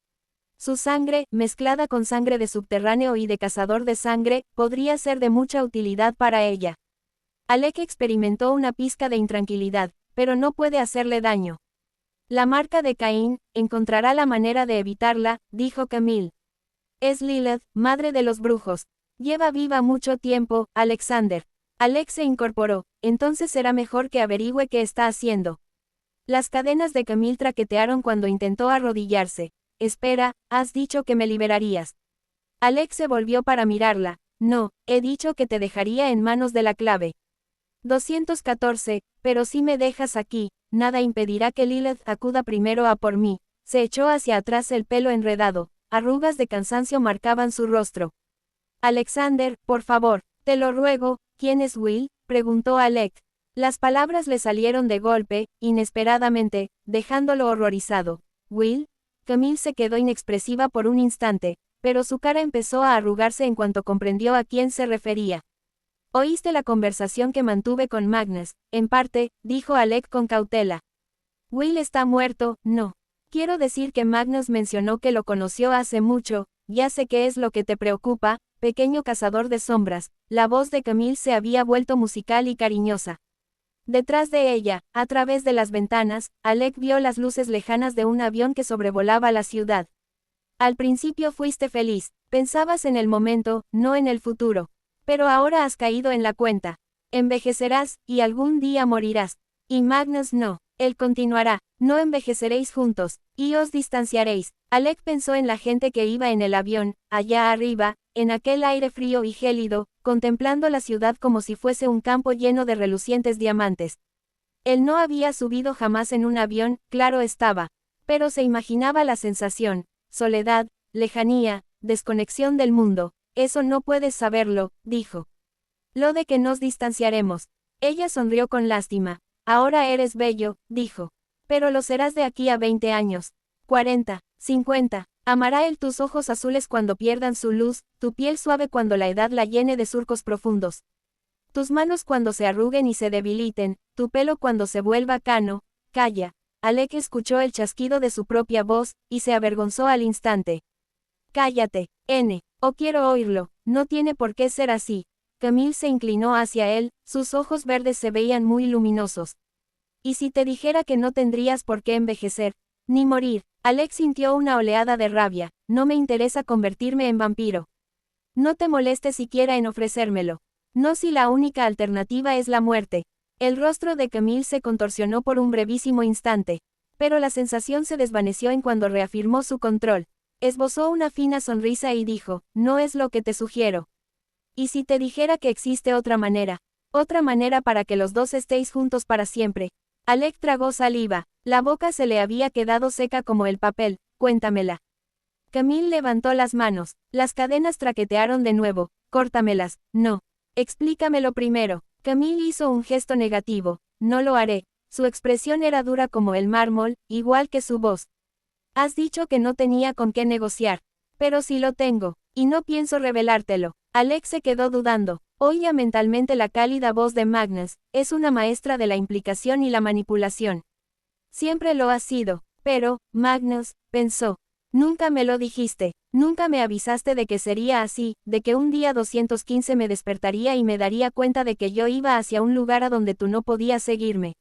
Su sangre, mezclada con sangre de subterráneo y de cazador de sangre, podría ser de mucha utilidad para ella. Alec experimentó una pizca de intranquilidad, pero no puede hacerle daño. La marca de Caín, encontrará la manera de evitarla, dijo Camille. Es Lilith, madre de los brujos. Lleva viva mucho tiempo, Alexander. Alec se incorporó, entonces será mejor que averigüe qué está haciendo. Las cadenas de Camille traquetearon cuando intentó arrodillarse. Espera, has dicho que me liberarías. Alec se volvió para mirarla. No, he dicho que te dejaría en manos de la clave. 214, pero si me dejas aquí, nada impedirá que Lilith acuda primero a por mí. Se echó hacia atrás el pelo enredado, arrugas de cansancio marcaban su rostro. Alexander, por favor, te lo ruego, ¿quién es Will? Preguntó Alec. Las palabras le salieron de golpe, inesperadamente, dejándolo horrorizado. ¿Will? Camille se quedó inexpresiva por un instante, pero su cara empezó a arrugarse en cuanto comprendió a quién se refería. Oíste la conversación que mantuve con Magnus, en parte, dijo Alec con cautela. Will está muerto, no. Quiero decir que Magnus mencionó que lo conoció hace mucho, ya sé qué es lo que te preocupa, pequeño cazador de sombras. La voz de Camille se había vuelto musical y cariñosa. Detrás de ella, a través de las ventanas, Alec vio las luces lejanas de un avión que sobrevolaba la ciudad. Al principio fuiste feliz, pensabas en el momento, no en el futuro. Pero ahora has caído en la cuenta. Envejecerás, y algún día morirás. Y Magnus no. Él continuará. No envejeceréis juntos, y os distanciaréis. Alec pensó en la gente que iba en el avión, allá arriba, en aquel aire frío y gélido, contemplando la ciudad como si fuese un campo lleno de relucientes diamantes. Él no había subido jamás en un avión, claro estaba. Pero se imaginaba la sensación, soledad, lejanía, desconexión del mundo. Eso no puedes saberlo, dijo. Lo de que nos distanciaremos. Ella sonrió con lástima. Ahora eres bello, dijo. Pero lo serás de aquí a 20 años. 40, 50. Amará él tus ojos azules cuando pierdan su luz, tu piel suave cuando la edad la llene de surcos profundos. Tus manos cuando se arruguen y se debiliten, tu pelo cuando se vuelva cano. Calla. Alec escuchó el chasquido de su propia voz, y se avergonzó al instante. Cállate, N. O quiero oírlo, no tiene por qué ser así. Camille se inclinó hacia él, sus ojos verdes se veían muy luminosos. ¿Y si te dijera que no tendrías por qué envejecer, ni morir? Alec sintió una oleada de rabia. No me interesa convertirme en vampiro. No te molestes siquiera en ofrecérmelo. No si la única alternativa es la muerte. El rostro de Camille se contorsionó por un brevísimo instante, pero la sensación se desvaneció en cuando reafirmó su control. Esbozó una fina sonrisa y dijo, no es lo que te sugiero. ¿Y si te dijera que existe otra manera para que los dos estéis juntos para siempre? Alec tragó saliva, la boca se le había quedado seca como el papel, cuéntamela. Camille levantó las manos, las cadenas traquetearon de nuevo, córtamelas, no. Explícamelo primero. Camille hizo un gesto negativo, no lo haré. Su expresión era dura como el mármol, igual que su voz. Has dicho que no tenía con qué negociar. Pero sí lo tengo, y no pienso revelártelo. Alec se quedó dudando. Oía mentalmente la cálida voz de Magnus, es una maestra de la implicación y la manipulación. Siempre lo ha sido, pero, Magnus, pensó. Nunca me lo dijiste, nunca me avisaste de que sería así, de que un día 215 me despertaría y me daría cuenta de que yo iba hacia un lugar a donde tú no podías seguirme.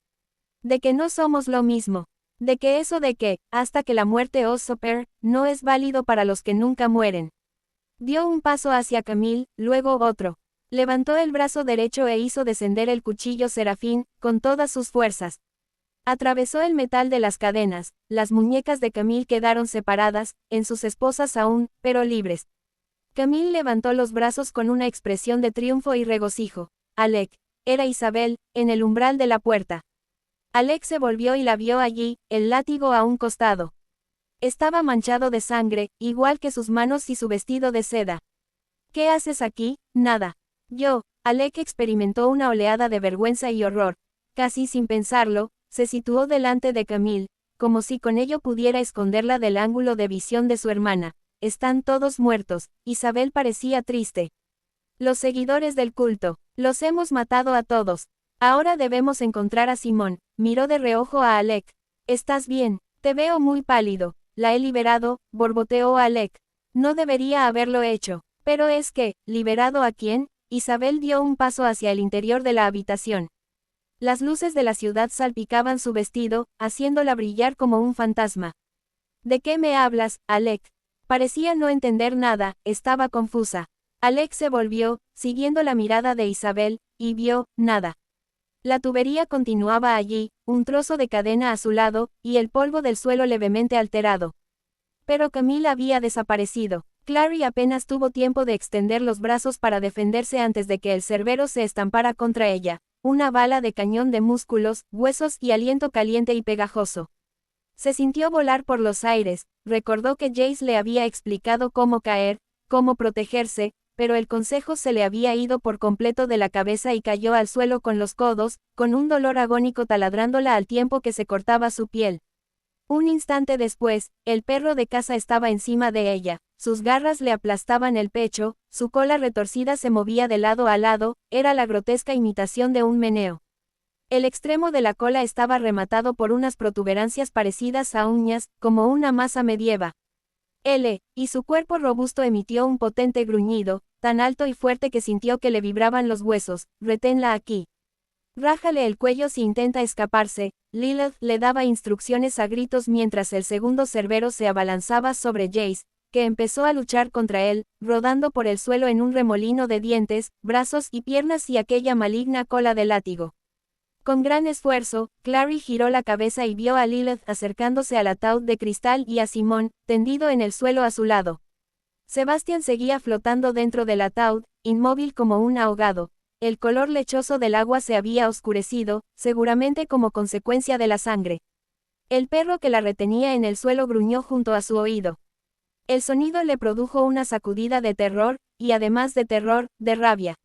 De que no somos lo mismo. De que eso de que, hasta que la muerte os supere, no es válido para los que nunca mueren. Dio un paso hacia Camille, luego otro. Levantó el brazo derecho e hizo descender el cuchillo Serafín, con todas sus fuerzas. Atravesó el metal de las cadenas, las muñecas de Camille quedaron separadas, en sus esposas aún, pero libres. Camille levantó los brazos con una expresión de triunfo y regocijo. Alec. Era Isabel, en el umbral de la puerta. Alec se volvió y la vio allí, el látigo a un costado. Estaba manchado de sangre, igual que sus manos y su vestido de seda. ¿Qué haces aquí? Nada. Alec experimentó una oleada de vergüenza y horror. Casi sin pensarlo, se situó delante de Camille, como si con ello pudiera esconderla del ángulo de visión de su hermana. Están todos muertos. Isabel parecía triste. Los seguidores del culto. Los hemos matado a todos. Ahora debemos encontrar a Simón. Miró de reojo a Alec. ¿Estás bien? Te veo muy pálido. La he liberado, borboteó Alec. No debería haberlo hecho. Pero es que, ¿liberado a quién? Isabel dio un paso hacia el interior de la habitación. Las luces de la ciudad salpicaban su vestido, haciéndola brillar como un fantasma. ¿De qué me hablas, Alec? Parecía no entender nada, estaba confusa. Alec se volvió, siguiendo la mirada de Isabel, y vio, nada. La tubería continuaba allí, un trozo de cadena a su lado, y el polvo del suelo levemente alterado. Pero Camille había desaparecido. Clary apenas tuvo tiempo de extender los brazos para defenderse antes de que el cerbero se estampara contra ella. Una bala de cañón de músculos, huesos y aliento caliente y pegajoso. Se sintió volar por los aires, recordó que Jace le había explicado cómo caer, cómo protegerse, pero el consejo se le había ido por completo de la cabeza y cayó al suelo con los codos, con un dolor agónico taladrándola al tiempo que se cortaba su piel. Un instante después, el perro de caza estaba encima de ella, sus garras le aplastaban el pecho, su cola retorcida se movía de lado a lado, era la grotesca imitación de un meneo. El extremo de la cola estaba rematado por unas protuberancias parecidas a uñas, como una masa medieva. Y su cuerpo robusto emitió un potente gruñido, tan alto y fuerte que sintió que le vibraban los huesos. Reténla aquí. Rájale el cuello si intenta escaparse. Lilith le daba instrucciones a gritos mientras el segundo cerbero se abalanzaba sobre Jace, que empezó a luchar contra él, rodando por el suelo en un remolino de dientes, brazos y piernas y aquella maligna cola de látigo. Con gran esfuerzo, Clary giró la cabeza y vio a Lilith acercándose al ataúd de cristal y a Simón, tendido en el suelo a su lado. Sebastian seguía flotando dentro del ataúd, inmóvil como un ahogado. El color lechoso del agua se había oscurecido, seguramente como consecuencia de la sangre. El perro que la retenía en el suelo gruñó junto a su oído. El sonido le produjo una sacudida de terror, y además de terror, de rabia.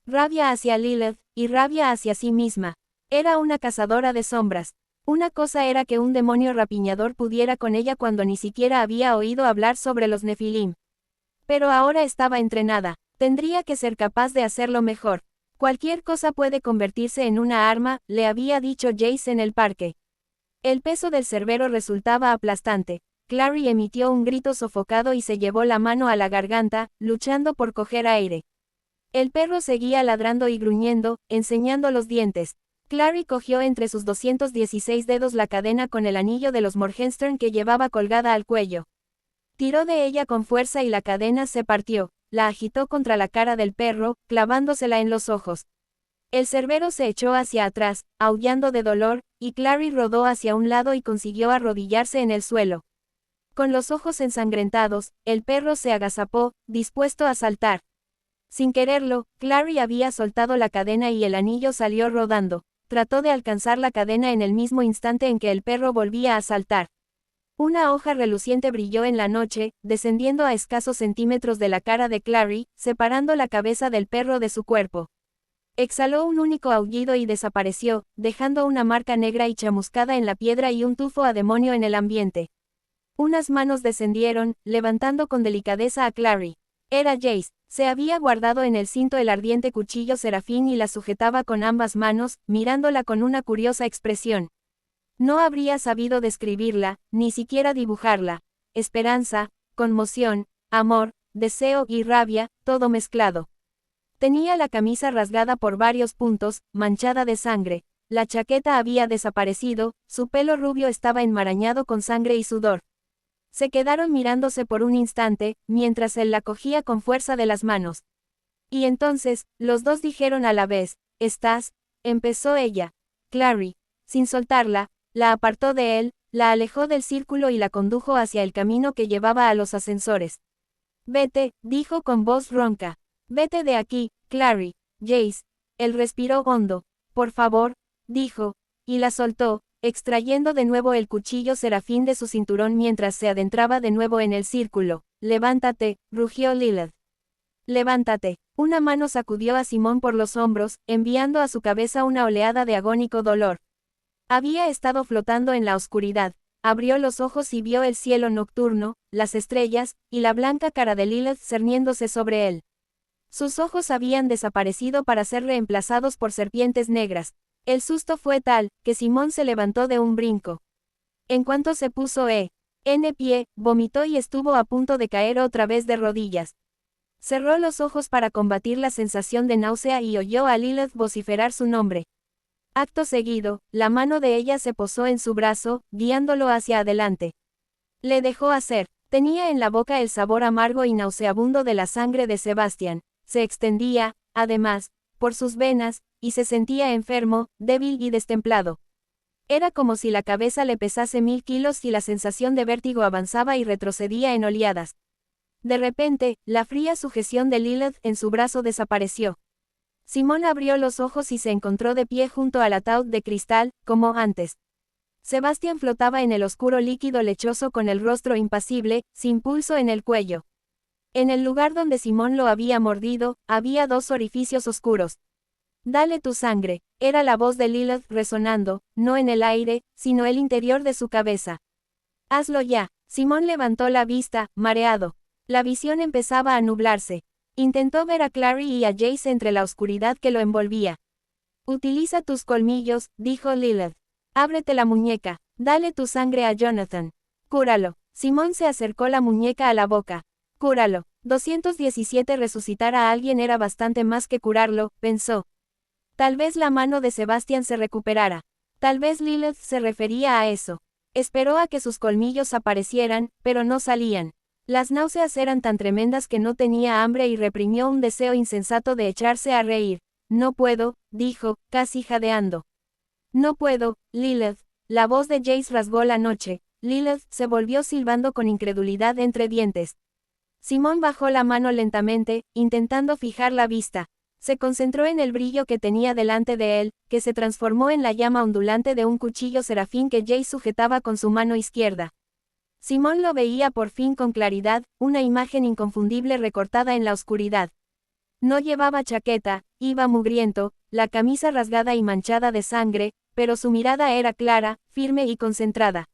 Rabia hacia Lilith, y rabia hacia sí misma. Era una cazadora de sombras. Una cosa era que un demonio rapiñador pudiera con ella cuando ni siquiera había oído hablar sobre los Nefilim. Pero ahora estaba entrenada. Tendría que ser capaz de hacerlo mejor. Cualquier cosa puede convertirse en una arma, le había dicho Jace en el parque. El peso del cerbero resultaba aplastante. Clary emitió un grito sofocado y se llevó la mano a la garganta, luchando por coger aire. El perro seguía ladrando y gruñendo, enseñando los dientes. Clary cogió entre sus 216 dedos la cadena con el anillo de los Morgenstern que llevaba colgada al cuello. Tiró de ella con fuerza y la cadena se partió. La agitó contra la cara del perro, clavándosela en los ojos. El cerbero se echó hacia atrás, aullando de dolor, y Clary rodó hacia un lado y consiguió arrodillarse en el suelo. Con los ojos ensangrentados, el perro se agazapó, dispuesto a saltar. Sin quererlo, Clary había soltado la cadena y el anillo salió rodando. Trató de alcanzar la cadena en el mismo instante en que el perro volvía a saltar. Una hoja reluciente brilló en la noche, descendiendo a escasos centímetros de la cara de Clary, separando la cabeza del perro de su cuerpo. Exhaló un único aullido y desapareció, dejando una marca negra y chamuscada en la piedra y un tufo a demonio en el ambiente. Unas manos descendieron, levantando con delicadeza a Clary. Era Jace. Se había guardado en el cinto el ardiente cuchillo Serafín y la sujetaba con ambas manos, mirándola con una curiosa expresión. No habría sabido describirla, ni siquiera dibujarla. Esperanza, conmoción, amor, deseo y rabia, todo mezclado. Tenía la camisa rasgada por varios puntos, manchada de sangre. La chaqueta había desaparecido, su pelo rubio estaba enmarañado con sangre y sudor. Se quedaron mirándose por un instante, mientras él la cogía con fuerza de las manos. Y entonces, los dos dijeron a la vez, «¿Estás?», empezó ella. Clary, sin soltarla, la apartó de él, la alejó del círculo y la condujo hacia el camino que llevaba a los ascensores. «Vete», dijo con voz ronca. «Vete de aquí, Clary». «Jace». Él respiró hondo. «Por favor», dijo, y la soltó, extrayendo de nuevo el cuchillo serafín de su cinturón mientras se adentraba de nuevo en el círculo. «Levántate», rugió Lilith. «Levántate». Una mano sacudió a Simón por los hombros, enviando a su cabeza una oleada de agónico dolor. Había estado flotando en la oscuridad. Abrió los ojos y vio el cielo nocturno, las estrellas, y la blanca cara de Lilith cerniéndose sobre él. Sus ojos habían desaparecido para ser reemplazados por serpientes negras. El susto fue tal, que Simón se levantó de un brinco. En cuanto se puso en pie, vomitó y estuvo a punto de caer otra vez de rodillas. Cerró los ojos para combatir la sensación de náusea y oyó a Lilith vociferar su nombre. Acto seguido, la mano de ella se posó en su brazo, guiándolo hacia adelante. Le dejó hacer. Tenía en la boca el sabor amargo y nauseabundo de la sangre de Sebastián. Se extendía, además, por sus venas, y se sentía enfermo, débil y destemplado. Era como si la cabeza le pesase 1000 kilos y la sensación de vértigo avanzaba y retrocedía en oleadas. De repente, la fría sujeción de Lilith en su brazo desapareció. Simón abrió los ojos y se encontró de pie junto al ataúd de cristal, como antes. Sebastián flotaba en el oscuro líquido lechoso con el rostro impasible, sin pulso en el cuello. En el lugar donde Simón lo había mordido, había 2 orificios oscuros. «Dale tu sangre», era la voz de Lilith resonando, no en el aire, sino el interior de su cabeza. «Hazlo ya». Simón levantó la vista, mareado. La visión empezaba a nublarse. Intentó ver a Clary y a Jace entre la oscuridad que lo envolvía. «Utiliza tus colmillos», dijo Lilith. «Ábrete la muñeca. Dale tu sangre a Jonathan. Cúralo». Simón se acercó la muñeca a la boca. «Cúralo». 217 Resucitar a alguien era bastante más que curarlo, pensó. Tal vez la mano de Sebastián se recuperara. Tal vez Lilith se refería a eso. Esperó a que sus colmillos aparecieran, pero no salían. Las náuseas eran tan tremendas que no tenía hambre y reprimió un deseo insensato de echarse a reír. «No puedo», dijo, casi jadeando. «No puedo, Lilith». La voz de Jace rasgó la noche. Lilith se volvió silbando con incredulidad entre dientes. Simón bajó la mano lentamente, intentando fijar la vista. Se concentró en el brillo que tenía delante de él, que se transformó en la llama ondulante de un cuchillo serafín que Jace sujetaba con su mano izquierda. Simón lo veía por fin con claridad, una imagen inconfundible recortada en la oscuridad. No llevaba chaqueta, iba mugriento, la camisa rasgada y manchada de sangre, pero su mirada era clara, firme y concentrada.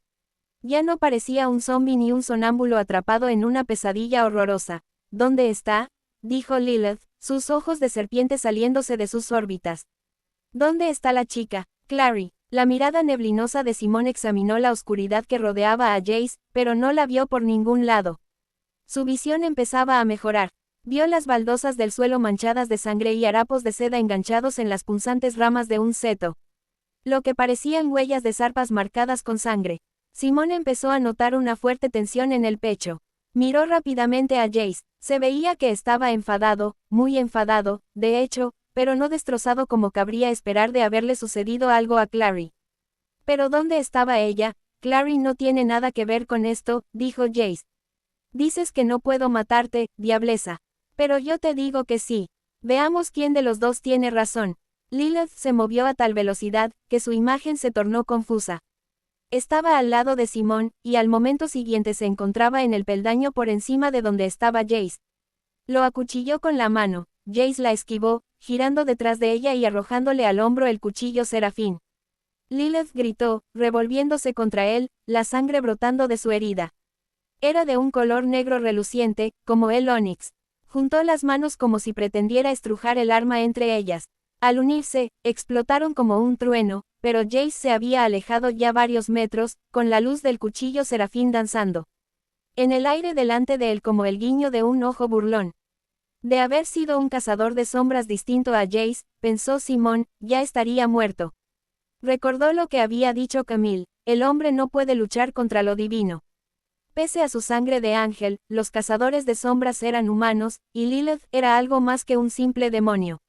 Ya no parecía un zombi ni un sonámbulo atrapado en una pesadilla horrorosa. «¿Dónde está?», dijo Lilith, sus ojos de serpiente saliéndose de sus órbitas. «¿Dónde está la chica, Clary?». La mirada neblinosa de Simón examinó la oscuridad que rodeaba a Jace, pero no la vio por ningún lado. Su visión empezaba a mejorar. Vio las baldosas del suelo manchadas de sangre y harapos de seda enganchados en las punzantes ramas de un seto. Lo que parecían huellas de zarpas marcadas con sangre. Simón empezó a notar una fuerte tensión en el pecho. Miró rápidamente a Jace. Se veía que estaba enfadado, muy enfadado, de hecho, pero no destrozado como cabría esperar de haberle sucedido algo a Clary. «¿Pero dónde estaba ella?». «Clary no tiene nada que ver con esto», dijo Jace. «Dices que no puedo matarte, diableza. Pero yo te digo que sí. Veamos quién de los dos tiene razón». Lilith se movió a tal velocidad, que su imagen se tornó confusa. Estaba al lado de Simón, y al momento siguiente se encontraba en el peldaño por encima de donde estaba Jace. Lo acuchilló con la mano. Jace la esquivó, girando detrás de ella y arrojándole al hombro el cuchillo serafín. Lilith gritó, revolviéndose contra él, la sangre brotando de su herida. Era de un color negro reluciente, como el ónix. Juntó las manos como si pretendiera estrujar el arma entre ellas. Al unirse, explotaron como un trueno, pero Jace se había alejado ya varios metros, con la luz del cuchillo serafín danzando en el aire delante de él como el guiño de un ojo burlón. De haber sido un cazador de sombras distinto a Jace, pensó Simón, ya estaría muerto. Recordó lo que había dicho Camille, el hombre no puede luchar contra lo divino. Pese a su sangre de ángel, los cazadores de sombras eran humanos, y Lilith era algo más que un simple demonio.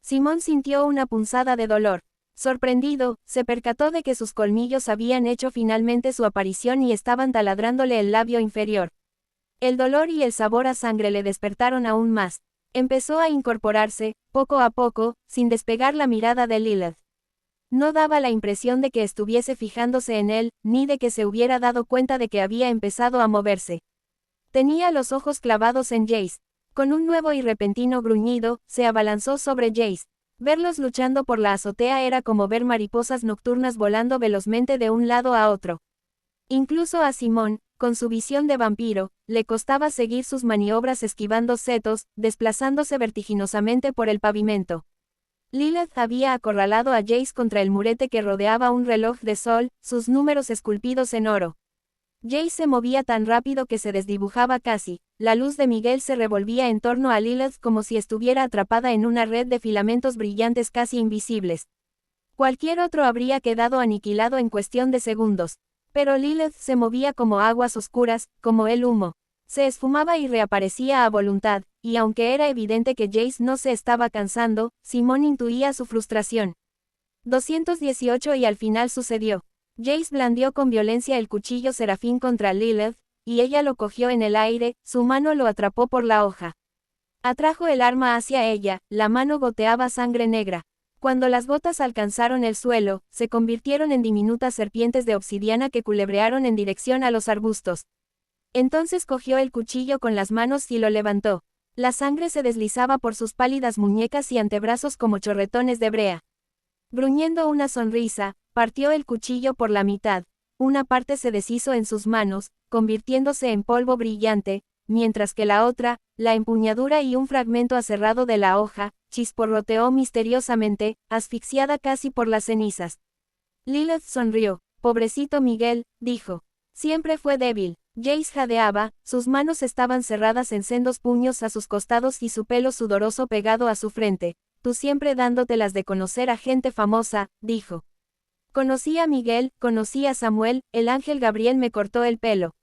Simón sintió una punzada de dolor. Sorprendido, se percató de que sus colmillos habían hecho finalmente su aparición y estaban taladrándole el labio inferior. El dolor y el sabor a sangre le despertaron aún más. Empezó a incorporarse, poco a poco, sin despegar la mirada de Lilith. No daba la impresión de que estuviese fijándose en él, ni de que se hubiera dado cuenta de que había empezado a moverse. Tenía los ojos clavados en Jace. Con un nuevo y repentino gruñido, se abalanzó sobre Jace. Verlos luchando por la azotea era como ver mariposas nocturnas volando velozmente de un lado a otro. Incluso a Simón, con su visión de vampiro, le costaba seguir sus maniobras esquivando setos, desplazándose vertiginosamente por el pavimento. Lilith había acorralado a Jace contra el murete que rodeaba un reloj de sol, sus números esculpidos en oro. Jace se movía tan rápido que se desdibujaba casi. La luz de Miguel se revolvía en torno a Lilith como si estuviera atrapada en una red de filamentos brillantes casi invisibles. Cualquier otro habría quedado aniquilado en cuestión de segundos. Pero Lilith se movía como aguas oscuras, como el humo. Se esfumaba y reaparecía a voluntad, y aunque era evidente que Jace no se estaba cansando, Simón intuía su frustración. 218 y al final sucedió. Jace blandió con violencia el cuchillo serafín contra Lilith, y ella lo cogió en el aire, su mano lo atrapó por la hoja. Atrajo el arma hacia ella, la mano goteaba sangre negra. Cuando las gotas alcanzaron el suelo, se convirtieron en diminutas serpientes de obsidiana que culebrearon en dirección a los arbustos. Entonces cogió el cuchillo con las manos y lo levantó. La sangre se deslizaba por sus pálidas muñecas y antebrazos como chorretones de brea. Gruñendo una sonrisa, partió el cuchillo por la mitad. Una parte se deshizo en sus manos, convirtiéndose en polvo brillante, mientras que la otra, la empuñadura y un fragmento aserrado de la hoja, chisporroteó misteriosamente, asfixiada casi por las cenizas. Lilith sonrió. Pobrecito Miguel, dijo. Siempre fue débil. Jace jadeaba, sus manos estaban cerradas en sendos puños a sus costados y su pelo sudoroso pegado a su frente. Tú siempre dándotelas de conocer a gente famosa, dijo. Conocí a Miguel, conocí a Samuel, el ángel Gabriel me cortó el pelo.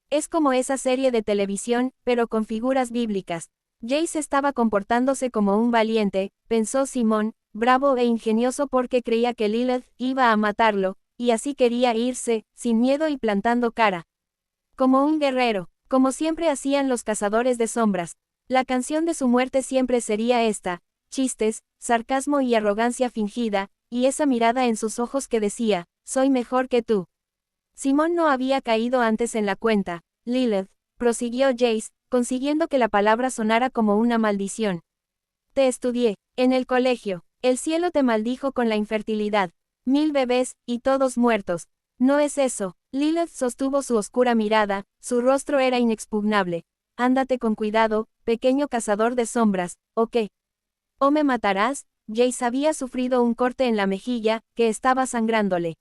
Es como esa serie de televisión, pero con figuras bíblicas. Jace estaba comportándose como un valiente, pensó Simón, bravo e ingenioso porque creía que Lilith iba a matarlo, y así quería irse, sin miedo y plantando cara. Como un guerrero, como siempre hacían los cazadores de sombras. La canción de su muerte siempre sería esta, chistes, sarcasmo y arrogancia fingida, y esa mirada en sus ojos que decía, soy mejor que tú. Simón no había caído antes en la cuenta. Lilith, prosiguió Jace, consiguiendo que la palabra sonara como una maldición. Te estudié, en el colegio, el cielo te maldijo con la infertilidad. 1000 bebés, y todos muertos. No es eso. Lilith sostuvo su oscura mirada, su rostro era inexpugnable. Ándate con cuidado, pequeño cazador de sombras, ¿o qué? ¿O me matarás? Jace había sufrido un corte en la mejilla, que estaba sangrándole.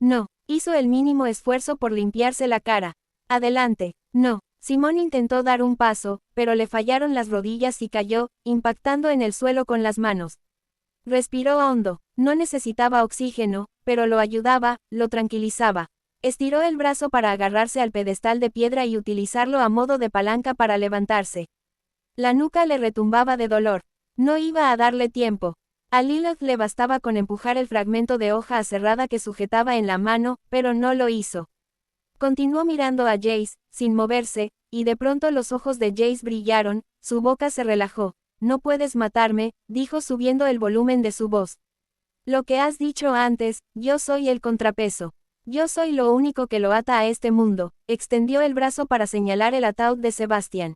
No, hizo el mínimo esfuerzo por limpiarse la cara. Adelante, no. Simón intentó dar un paso, pero le fallaron las rodillas y cayó, impactando en el suelo con las manos. Respiró hondo, no necesitaba oxígeno, pero lo ayudaba, lo tranquilizaba. Estiró el brazo para agarrarse al pedestal de piedra y utilizarlo a modo de palanca para levantarse. La nuca le retumbaba de dolor. No iba a darle tiempo. A Lilith le bastaba con empujar el fragmento de hoja aserrada que sujetaba en la mano, pero no lo hizo. Continuó mirando a Jace, sin moverse, y de pronto los ojos de Jace brillaron, su boca se relajó. No puedes matarme, dijo subiendo el volumen de su voz. Lo que has dicho antes, yo soy el contrapeso. Yo soy lo único que lo ata a este mundo. Extendió el brazo para señalar el ataúd de Sebastián.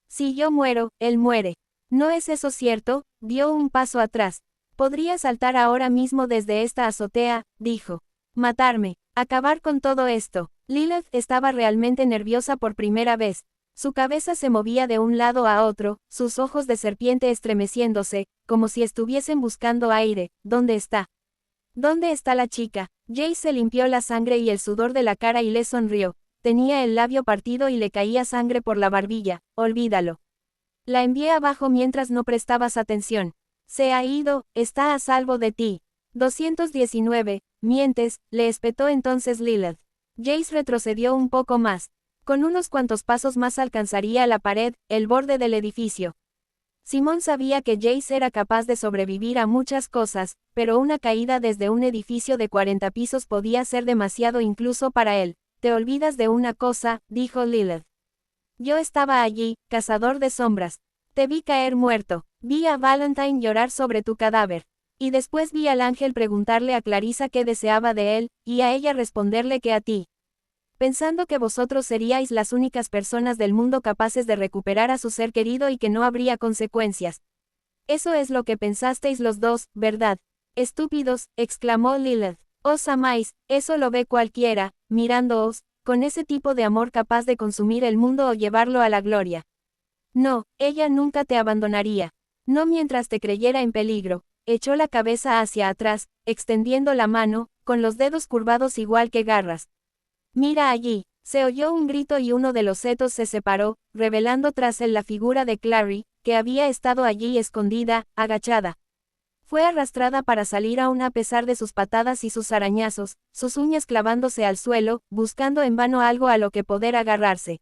Si yo muero, él muere. ¿No es eso cierto? Dio un paso atrás. Podría saltar ahora mismo desde esta azotea, dijo. Matarme. Acabar con todo esto. Lilith estaba realmente nerviosa por primera vez. Su cabeza se movía de un lado a otro, sus ojos de serpiente estremeciéndose, como si estuviesen buscando aire. ¿Dónde está? ¿Dónde está la chica? Jace se limpió la sangre y el sudor de la cara y le sonrió. Tenía el labio partido y le caía sangre por la barbilla. Olvídalo. La envié abajo mientras no prestabas atención. Se ha ido, está a salvo de ti. 219, mientes, le espetó entonces Lilith. Jace retrocedió un poco más. Con unos cuantos pasos más alcanzaría la pared, el borde del edificio. Simón sabía que Jace era capaz de sobrevivir a muchas cosas, pero una caída desde un edificio de 40 pisos podía ser demasiado incluso para él. «Te olvidas de una cosa», dijo Lilith. «Yo estaba allí, cazador de sombras. Te vi caer muerto. Vi a Valentine llorar sobre tu cadáver. Y después vi al ángel preguntarle a Clarissa qué deseaba de él, y a ella responderle que a ti. Pensando que vosotros seríais las únicas personas del mundo capaces de recuperar a su ser querido y que no habría consecuencias. Eso es lo que pensasteis los dos, ¿verdad? Estúpidos», exclamó Lilith. «Os amáis, eso lo ve cualquiera, mirándoos, con ese tipo de amor capaz de consumir el mundo o llevarlo a la gloria. No, ella nunca te abandonaría. No mientras te creyera en peligro». Echó la cabeza hacia atrás, extendiendo la mano, con los dedos curvados igual que garras. «Mira allí». Se oyó un grito y uno de los setos se separó, revelando tras él la figura de Clary, que había estado allí escondida, agachada. Fue arrastrada para salir aún a pesar de sus patadas y sus arañazos, sus uñas clavándose al suelo, buscando en vano algo a lo que poder agarrarse.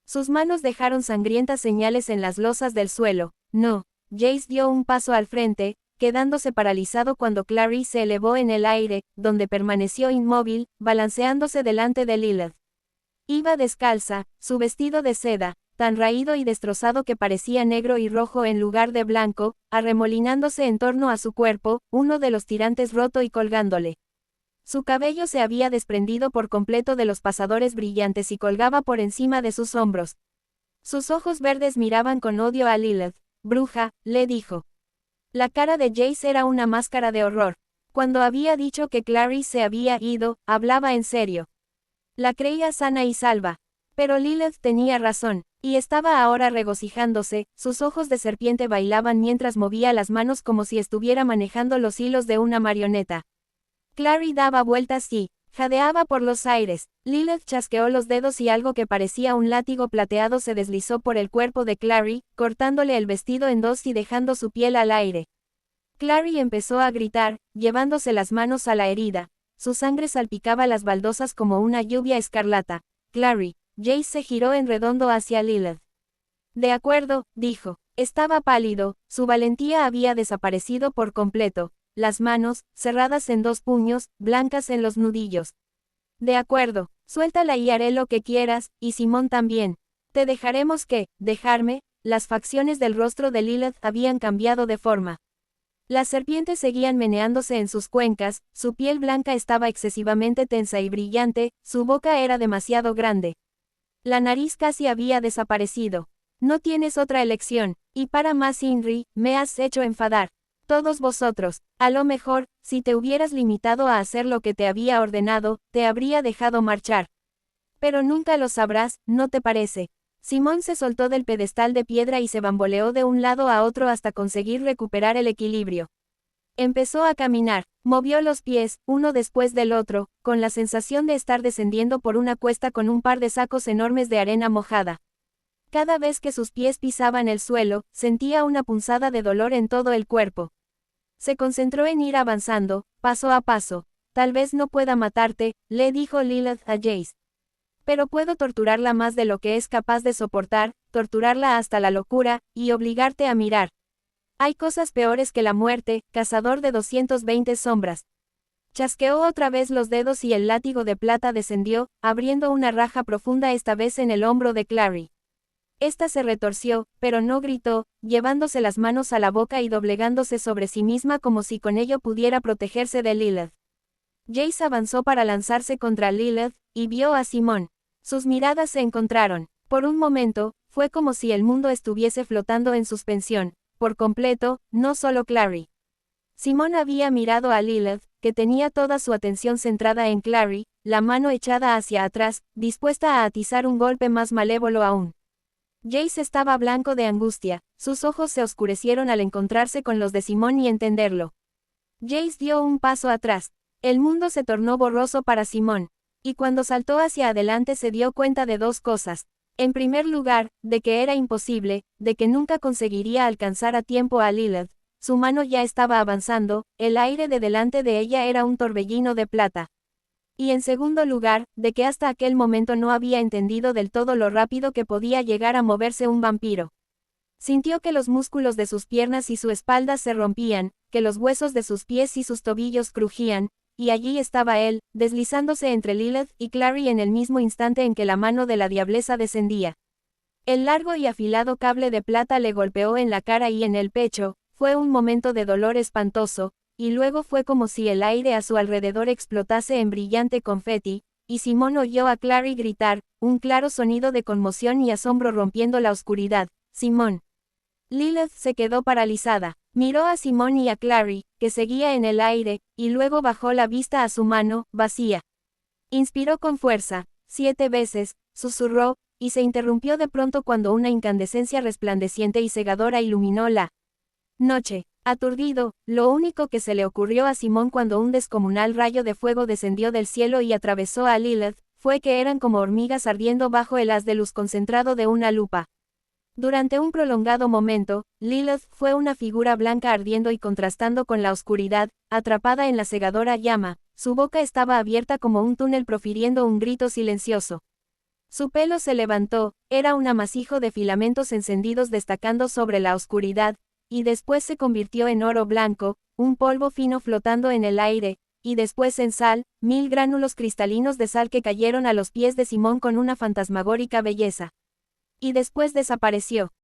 Sus manos dejaron sangrientas señales en las losas del suelo. No. Jace dio un paso al frente, quedándose paralizado cuando Clary se elevó en el aire, donde permaneció inmóvil, balanceándose delante de Lilith. Iba descalza, su vestido de seda, tan raído y destrozado que parecía negro y rojo en lugar de blanco, arremolinándose en torno a su cuerpo, uno de los tirantes roto y colgándole. Su cabello se había desprendido por completo de los pasadores brillantes y colgaba por encima de sus hombros. Sus ojos verdes miraban con odio a Lilith. «Bruja», le dijo. La cara de Jace era una máscara de horror. Cuando había dicho que Clary se había ido, hablaba en serio. La creía sana y salva. Pero Lilith tenía razón, y estaba ahora regocijándose, sus ojos de serpiente bailaban mientras movía las manos como si estuviera manejando los hilos de una marioneta. Clary daba vueltas y jadeaba por los aires. Lilith chasqueó los dedos y algo que parecía un látigo plateado se deslizó por el cuerpo de Clary, cortándole el vestido en dos y dejando su piel al aire. Clary empezó a gritar, llevándose las manos a la herida. Su sangre salpicaba las baldosas como una lluvia escarlata. «Clary». Jace se giró en redondo hacia Lilith. «De acuerdo», dijo. Estaba pálido, su valentía había desaparecido por completo. Las manos, cerradas en dos puños, blancas en los nudillos. «De acuerdo, suéltala y haré lo que quieras, y Simón también. Te dejaremos que, dejarme». Las facciones del rostro de Lilith habían cambiado de forma. Las serpientes seguían meneándose en sus cuencas, su piel blanca estaba excesivamente tensa y brillante, su boca era demasiado grande. La nariz casi había desaparecido. «No tienes otra elección, y para más Inri, me has hecho enfadar. Todos vosotros, a lo mejor, si te hubieras limitado a hacer lo que te había ordenado, te habría dejado marchar. Pero nunca lo sabrás, ¿no te parece?» Simón se soltó del pedestal de piedra y se bamboleó de un lado a otro hasta conseguir recuperar el equilibrio. Empezó a caminar, movió los pies, uno después del otro, con la sensación de estar descendiendo por una cuesta con un par de sacos enormes de arena mojada. Cada vez que sus pies pisaban el suelo, sentía una punzada de dolor en todo el cuerpo. Se concentró en ir avanzando, paso a paso. «Tal vez no pueda matarte», le dijo Lilith a Jace. «Pero puedo torturarla más de lo que es capaz de soportar, torturarla hasta la locura, y obligarte a mirar. Hay cosas peores que la muerte, cazador de 220 sombras». Chasqueó otra vez los dedos y el látigo de plata descendió, abriendo una raja profunda esta vez en el hombro de Clary. Esta se retorció, pero no gritó, llevándose las manos a la boca y doblegándose sobre sí misma como si con ello pudiera protegerse de Lilith. Jace avanzó para lanzarse contra Lilith, y vio a Simón. Sus miradas se encontraron. Por un momento, fue como si el mundo estuviese flotando en suspensión, por completo, no solo Clary. Simón había mirado a Lilith, que tenía toda su atención centrada en Clary, la mano echada hacia atrás, dispuesta a atizar un golpe más malévolo aún. Jace estaba blanco de angustia, sus ojos se oscurecieron al encontrarse con los de Simón y entenderlo. Jace dio un paso atrás. El mundo se tornó borroso para Simón. Y cuando saltó hacia adelante se dio cuenta de dos cosas. En primer lugar, de que era imposible, de que nunca conseguiría alcanzar a tiempo a Lilith. Su mano ya estaba avanzando, el aire de delante de ella era un torbellino de plata. Y en segundo lugar, de que hasta aquel momento no había entendido del todo lo rápido que podía llegar a moverse un vampiro. Sintió que los músculos de sus piernas y su espalda se rompían, que los huesos de sus pies y sus tobillos crujían, y allí estaba él, deslizándose entre Lilith y Clary en el mismo instante en que la mano de la diableza descendía. El largo y afilado cable de plata le golpeó en la cara y en el pecho, fue un momento de dolor espantoso, y luego fue como si el aire a su alrededor explotase en brillante confeti, y Simón oyó a Clary gritar, un claro sonido de conmoción y asombro rompiendo la oscuridad, «Simón». Lilith se quedó paralizada, miró a Simón y a Clary, que seguía en el aire, y luego bajó la vista a su mano, vacía. Inspiró con fuerza, 7 veces, susurró, y se interrumpió de pronto cuando una incandescencia resplandeciente y cegadora iluminó la noche. Aturdido, lo único que se le ocurrió a Simón cuando un descomunal rayo de fuego descendió del cielo y atravesó a Lilith, fue que eran como hormigas ardiendo bajo el haz de luz concentrado de una lupa. Durante un prolongado momento, Lilith fue una figura blanca ardiendo y contrastando con la oscuridad, atrapada en la cegadora llama, su boca estaba abierta como un túnel profiriendo un grito silencioso. Su pelo se levantó, era un amasijo de filamentos encendidos destacando sobre la oscuridad, y después se convirtió en oro blanco, un polvo fino flotando en el aire, y después en sal, 1000 gránulos cristalinos de sal que cayeron a los pies de Simón con una fantasmagórica belleza. Y después desapareció.